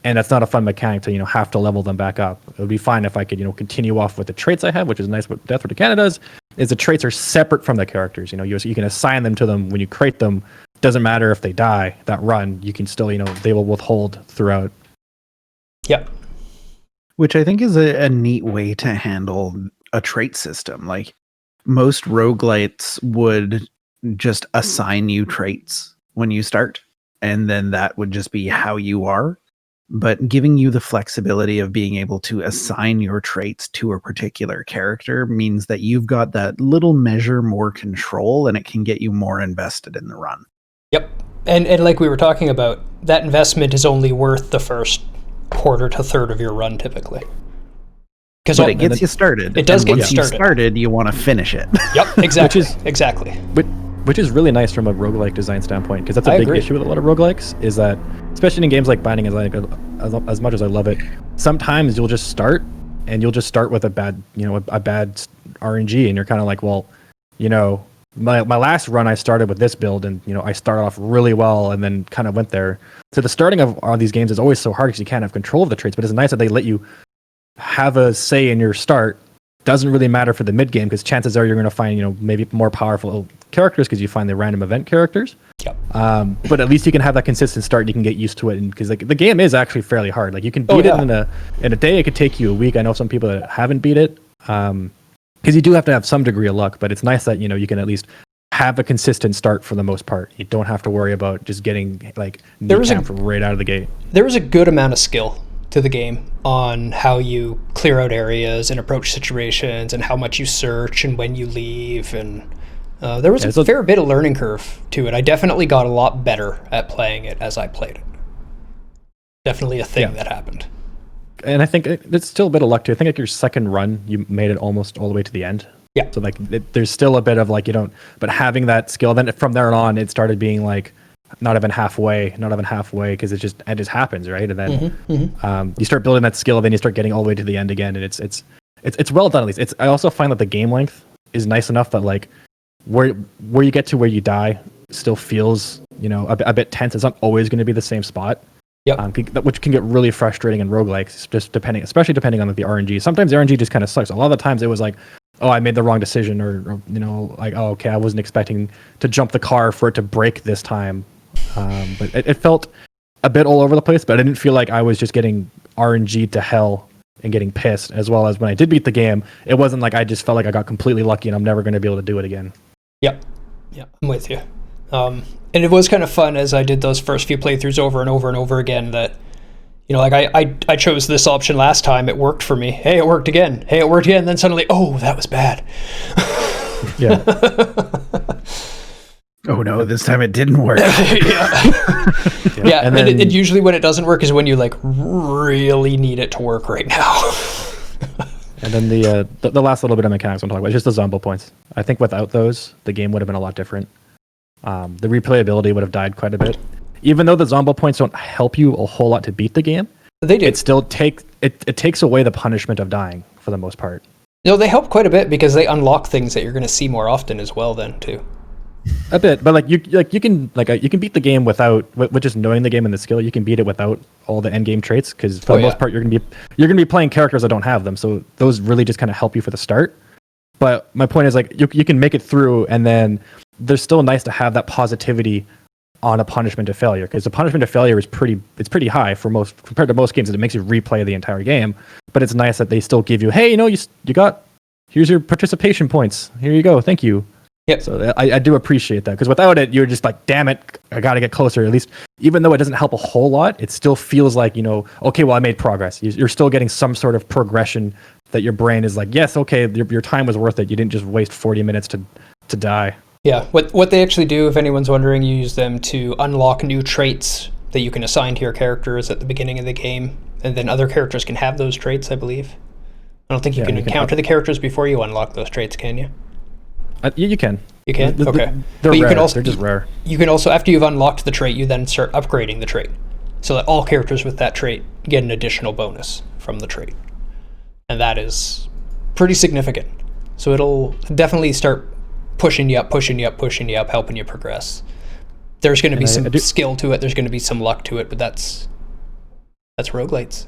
And that's not a fun mechanic to, have to level them back up. It would be fine if I could, continue off with the traits I have, which is nice what Deathroad Canada does, is the traits are separate from the characters. You can assign them to them when you create them. Doesn't matter if they die that run, you can still, they will withhold throughout. Yep. Which I think is a neat way to handle a trait system. Like most roguelites would just assign you traits when you start, and then that would just be how you are. But giving you the flexibility of being able to assign your traits to a particular character means that you've got that little measure more control, and it can get you more invested in the run. Yep. And like we were talking about, that investment is only worth the first quarter to third of your run typically. But it gets you started. It does get you started. Once you started, you want to finish it. Yep, exactly. exactly. Which is really nice from a roguelike design standpoint, because that's a big issue with a lot of roguelikes, is that, especially in games like Binding, as much as I love it, sometimes you'll just start with a bad RNG, and you're kind of like, well, my last run I started with this build, and I started off really well and then kind of went there. So the starting of all these games is always so hard because you can't have control of the traits, but it's nice that they let you have a say in your start. Doesn't really matter for the mid game, because chances are you're going to find maybe more powerful characters because you find the random event characters. Yep. But at least you can have that consistent start. And you can get used to it, and because the game is actually fairly hard. Like you can beat it in a day. It could take you a week. I know some people that haven't beat it because you do have to have some degree of luck. But it's nice that you can at least have a consistent start for the most part. You don't have to worry about just getting like right out of the gate. There was a good amount of skill to the game on how you clear out areas and approach situations and how much you search and when you leave, and there was a fair bit of learning curve to it. I definitely got a lot better at playing it as I played it. Definitely a thing that happened. And I think it's still a bit of luck too. I think like your second run, you made it almost all the way to the end. Yeah. So like there's still a bit of like but having that skill, then from there on it started being like not even halfway, because it just happens, right? And then you start building that skill, then you start getting all the way to the end again, and it's well done. At least I also find that the game length is nice enough that like where you get to where you die still feels a bit tense. It's not always going to be the same spot. Yep. Which can get really frustrating in roguelikes, especially depending on the RNG. Sometimes the RNG just kind of sucks. A lot of the times it was like oh, I made the wrong decision, or you know, like, oh, okay, I wasn't expecting to jump the car for it to break this time. But it felt a bit all over the place, but I didn't feel like I was just getting RNG to hell and getting pissed, as well as when I did beat the game, it wasn't like I just felt like I got completely lucky and I'm never going to be able to do it again. Yep. Yeah, I'm with you. And it was kind of fun as I did those first few playthroughs over and over and over again that, you know, like I chose this option last time, it worked for me. Hey, it worked again. Hey, it worked again. Then suddenly, oh, that was bad. Yeah. Oh no, this time it didn't work. Yeah, and then it usually when it doesn't work is when you like really need it to work right now. And then the last little bit of mechanics I'm talking about is just the Zombo points. I think without those, the game would have been a lot different. The replayability would have died quite a bit. Even though the Zombo points don't help you a whole lot to beat the game, they do. It still it takes away the punishment of dying for the most part. No, they help quite a bit because they unlock things that you're going to see more often as well. Then too. A bit, but you can beat the game without with just knowing the game and the skill. You can beat it without all the end game traits because for the most part you're gonna be playing characters that don't have them. So those really just kind of help you for the start. But my point is like you can make it through, and then there's still nice to have that positivity on a punishment of failure, because the punishment of failure is pretty high for most compared to most games. That it makes you replay the entire game. But it's nice that they still give you, hey, you know, you got, here's your participation points. Here you go. Thank you. Yep. So I do appreciate that, because without it, you're just like, damn it, I got to get closer. At least, even though it doesn't help a whole lot, it still feels like, you know, okay, well, I made progress. You're still getting some sort of progression that your brain is like, yes, okay, your time was worth it. You didn't just waste 40 minutes to die. Yeah, what they actually do, if anyone's wondering, you use them to unlock new traits that you can assign to your characters at the beginning of the game, and then other characters can have those traits, I believe. I don't think you can encounter the characters before you unlock those traits, can you? You can. You can? Okay. They're you rare. can also, they're just rare. You can also, after you've unlocked the trait, you then start upgrading the trait, so that all characters with that trait get an additional bonus from the trait. And that is pretty significant. So it'll definitely start pushing you up, helping you progress. There's going to be some skill to it, there's going to be some luck to it, but that's roguelites.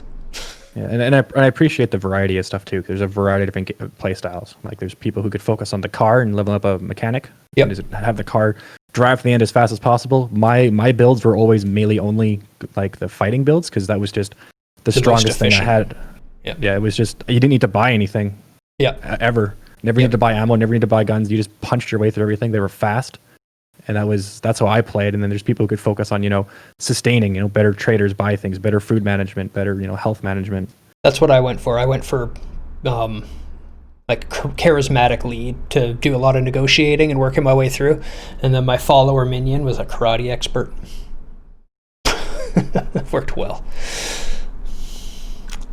Yeah, and I appreciate the variety of stuff too, because there's a variety of different play styles. Like there's people who could focus on the car and level up a mechanic. Yep. And just have the car drive to the end as fast as possible. My builds were always melee only, like the fighting builds, because that was just the strongest thing I had. Yeah, it was just, you didn't need to buy anything. Yeah. Ever. Never need to buy ammo, never need to buy guns. You just punched your way through everything. They were fast. And that's how I played. And then there's people who could focus on, you know, sustaining, you know, better traders buy things, better food management, better, you know, health management. That's what I went for. I went for like charismatic lead to do a lot of negotiating and working my way through. And then my follower minion was a karate expert. Worked well.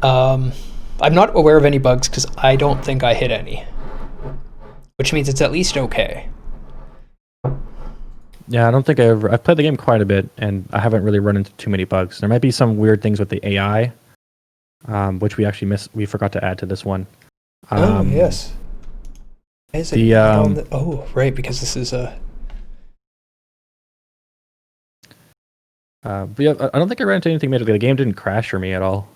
I'm not aware of any bugs because I don't think I hit any, which means it's at least okay. Yeah, I don't think I've played the game quite a bit, and I haven't really run into too many bugs. There might be some weird things with the AI, which we forgot to add to this one. Yes. Is it right, because this is a... But yeah, I don't think I ran into anything major. The game didn't crash for me at all.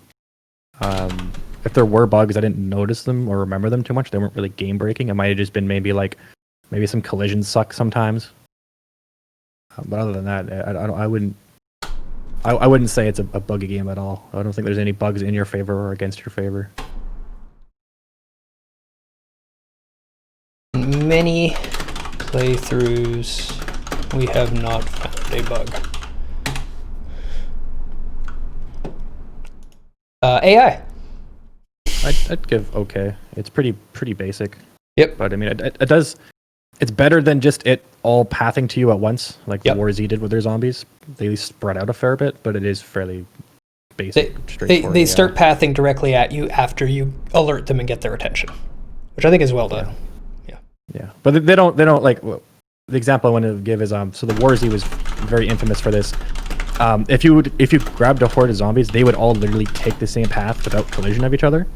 If there were bugs, I didn't notice them or remember them too much. They weren't really game breaking. It might have just been maybe some collisions suck sometimes. But other than that, I wouldn't say it's a buggy game at all. I don't think there's any bugs in your favor or against your favor. Many playthroughs, we have not found a bug. AI. I'd give okay. It's pretty basic. Yep. But I mean, it does. It's better than just it all pathing to you at once, like the War Z did with their zombies. They spread out a fair bit, but it is fairly basic. Straightforward. They start pathing directly at you after you alert them and get their attention, which I think is well done. Yeah, but they don't like. Well, the example I want to give is so the War Z was very infamous for this. If you grabbed a horde of zombies, they would all literally take the same path without collision of each other.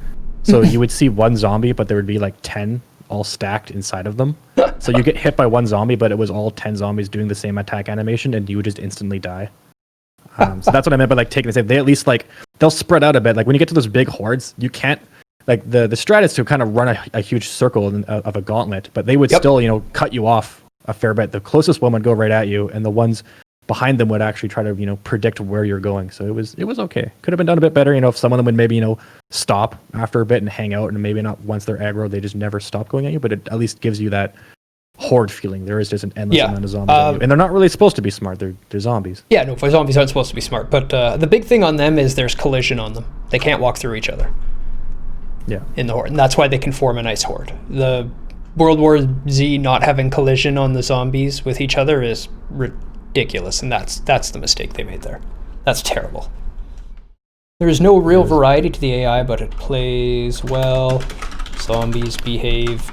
So you would see one zombie, but there would be like 10 all stacked inside of them. So you get hit by one zombie, but it was all 10 zombies doing the same attack animation, and you would just instantly die. So that's what I meant by like taking the same. They at least they'll spread out a bit. Like when you get to those big hordes, you can't like the strat is to kind of run a huge circle of a gauntlet, but they would still, cut you off a fair bit. The closest one would go right at you, and the ones behind them would actually try to, predict where you're going. So it was okay. Could have been done a bit better, if some of them would maybe, stop after a bit and hang out, and maybe not once they're aggro, they just never stop going at you, but it at least gives you that horde feeling. There is just an endless amount of zombies on you. And they're not really supposed to be smart. They're zombies. Yeah, no, zombies aren't supposed to be smart, but the big thing on them is there's collision on them. They can't walk through each other. Yeah. In the horde, and that's why they can form a nice horde. The World War Z not having collision on the zombies with each other is ridiculous, and that's the mistake they made there. That's terrible. There is no real variety to the AI, but it plays well. Zombies behave.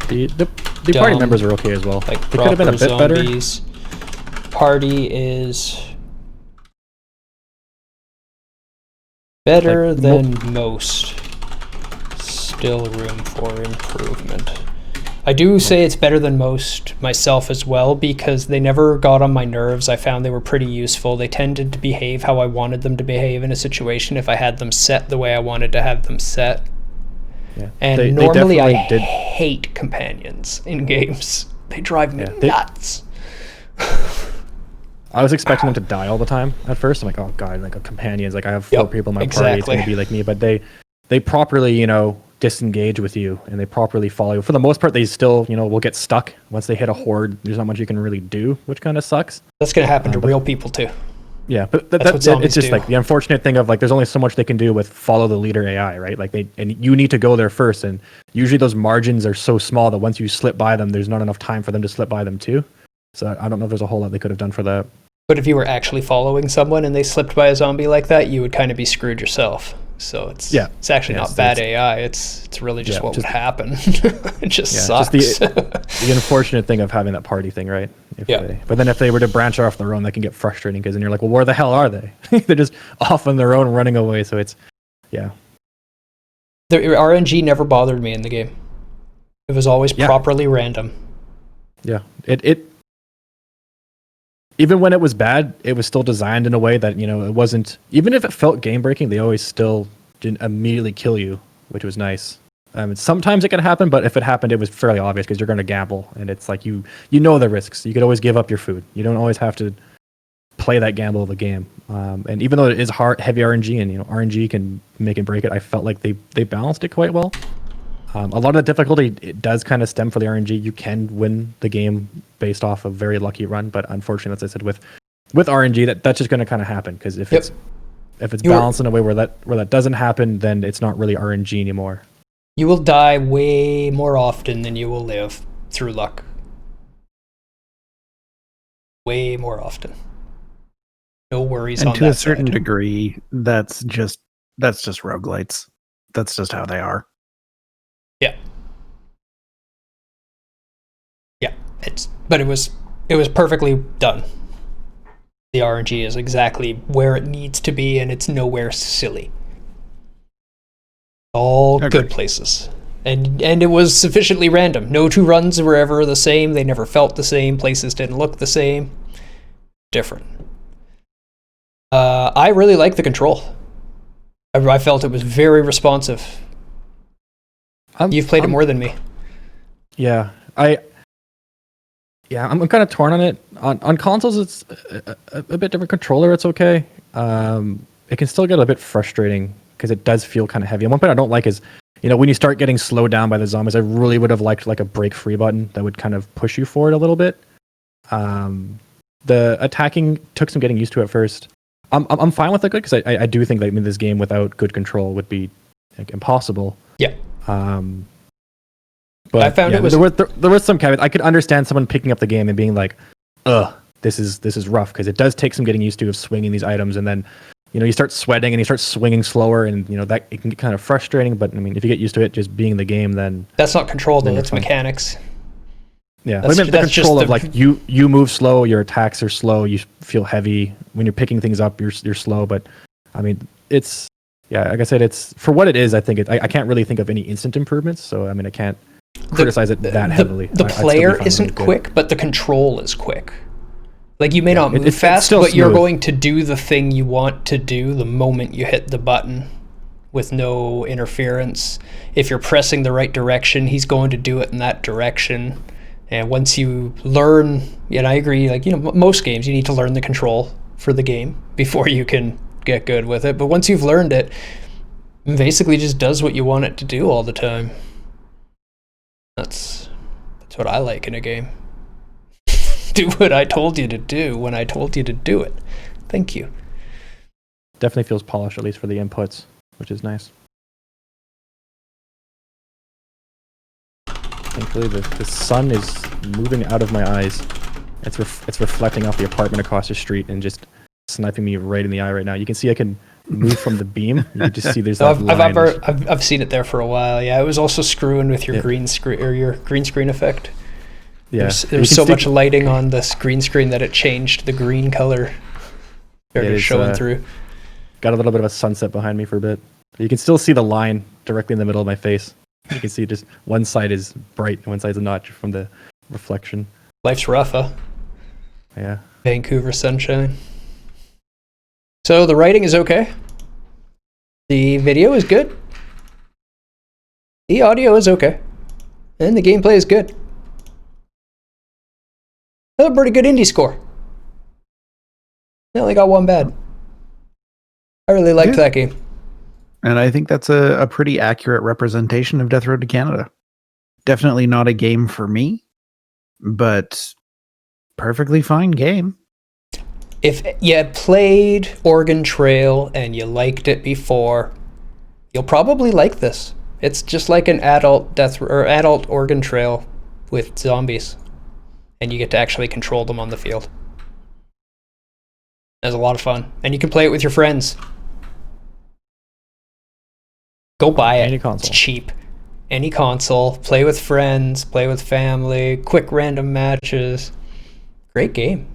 The party members are okay as well. Like they could have been a bit zombies. Party is better than most. Still room for improvement. I do say it's better than most myself as well, because they never got on my nerves. I found they were pretty useful. They tended to behave how I wanted them to behave in a situation if I had them set the way I wanted to have them set. Yeah. And normally I hate companions in games. They drive me nuts. I was expecting them to die all the time at first. I'm like, oh god, like a companions. Like I have 4 people in my party, it's going to be like me. But they properly, disengage with you, and they properly follow you. For the most part, they still, will get stuck once they hit a horde. There's not much you can really do, which kind of sucks. That's going to happen to real people too. Yeah, but it's just like the unfortunate thing of like there's only so much they can do with follow the leader AI, right? Like and you need to go there first, and usually those margins are so small that once you slip by them, there's not enough time for them to slip by them too. So I don't know if there's a whole lot they could have done for that. But if you were actually following someone and they slipped by a zombie like that, you would kind of be screwed yourself. So it's actually not bad AI. It's really just what would happen. It just sucks. Just the unfortunate thing of having that party thing, right? But then if they were to branch off their own, that can get frustrating, because then you're like, well, where the hell are they? They're just off on their own, running away. So it's The RNG never bothered me in the game. It was always properly random. Yeah, it even when it was bad, it was still designed in a way that, it wasn't, even if it felt game breaking, they always still didn't immediately kill you, which was nice. Sometimes it could happen, but if it happened, it was fairly obvious because you're going to gamble, and it's like you know the risks. You could always give up your food. You don't always have to play that gamble of the game. And even though it is heavy RNG, and RNG can make and break it, I felt like they balanced it quite well. A lot of the difficulty, it does kind of stem for the RNG. You can win the game based off a very lucky run, but unfortunately, as I said, with RNG, that's just going to kind of happen, because if it's balanced in a way where that doesn't happen, then it's not really RNG anymore. You will die way more often than you will live through luck. Way more often. No worries on that. And to a certain degree, that's just roguelites. That's just how they are. Yeah. Yeah. But it was perfectly done. The RNG is exactly where it needs to be, and it's nowhere silly. All good places. And it was sufficiently random. No 2 runs were ever the same. They never felt the same. Places didn't look the same. Different. I really liked the control. I felt it was very responsive. You've played it more than me. Yeah, I'm kind of torn on it. On consoles, it's a bit different controller. It's okay. It can still get a bit frustrating because it does feel kind of heavy. And one thing I don't like is, when you start getting slowed down by the zombies, I really would have liked like a break free button that would kind of push you forward a little bit. The attacking took some getting used to at first. I'm fine with it because I do think that this game without good control would be like impossible. Yeah. But I found it was there was some caveats. I could understand someone picking up the game and being like, this is rough, because it does take some getting used to of swinging these items, and then you start sweating and you start swinging slower, and that it can get kind of frustrating. But if you get used to it just being the game, then that's not control, then it's mechanics. Yeah, the control of like you move slow, your attacks are slow, you feel heavy when you're picking things up. You're slow, but it's like I said, it's for what it is. I think I can't really think of any instant improvements, so I can't criticize it that heavily. The player isn't quick, but the control is quick. Like you may not move fast, but you're going to do the thing you want to do the moment you hit the button. with no interference. If you're pressing the right direction, he's going to do it in that direction. And once you learn, and I agree, like, most games you need to learn the control for the game before you can get good with it. But once you've learned it, it basically just does what you want it to do all the time. That's what I like in a game. Do what I told you to do when I told you to do it. Thank you. Definitely feels polished, at least for the inputs, which is nice. Thankfully, the sun is moving out of my eyes. It's reflecting off the apartment across the street and just sniping me right in the eye right now. You can see I can move from the beam. You can just see there's that line. I've seen it there for a while. Yeah, it was also screwing with your green screen or your green screen effect. Yeah, there was so much lighting on this green screen that it changed the green color. Started showing through. Got a little bit of a sunset behind me for a bit. You can still see the line directly in the middle of my face. You can see just one side is bright and one side's not from the reflection. Life's rough, huh? Yeah. Vancouver sunshine. So the writing is okay. The video is good. The audio is okay. And the gameplay is good. That's a pretty good indie score. They only got one bad. I really liked that game. And I think that's a pretty accurate representation of Deathroad to Canada. Definitely not a game for me, but perfectly fine game. If you played Oregon Trail and you liked it before, you'll probably like this. It's just like an adult adult Oregon Trail with zombies, and you get to actually control them on the field. It's a lot of fun, and you can play it with your friends. Go buy it. Any console. It's cheap. Any console. Play with friends. Play with family. Quick random matches. Great game.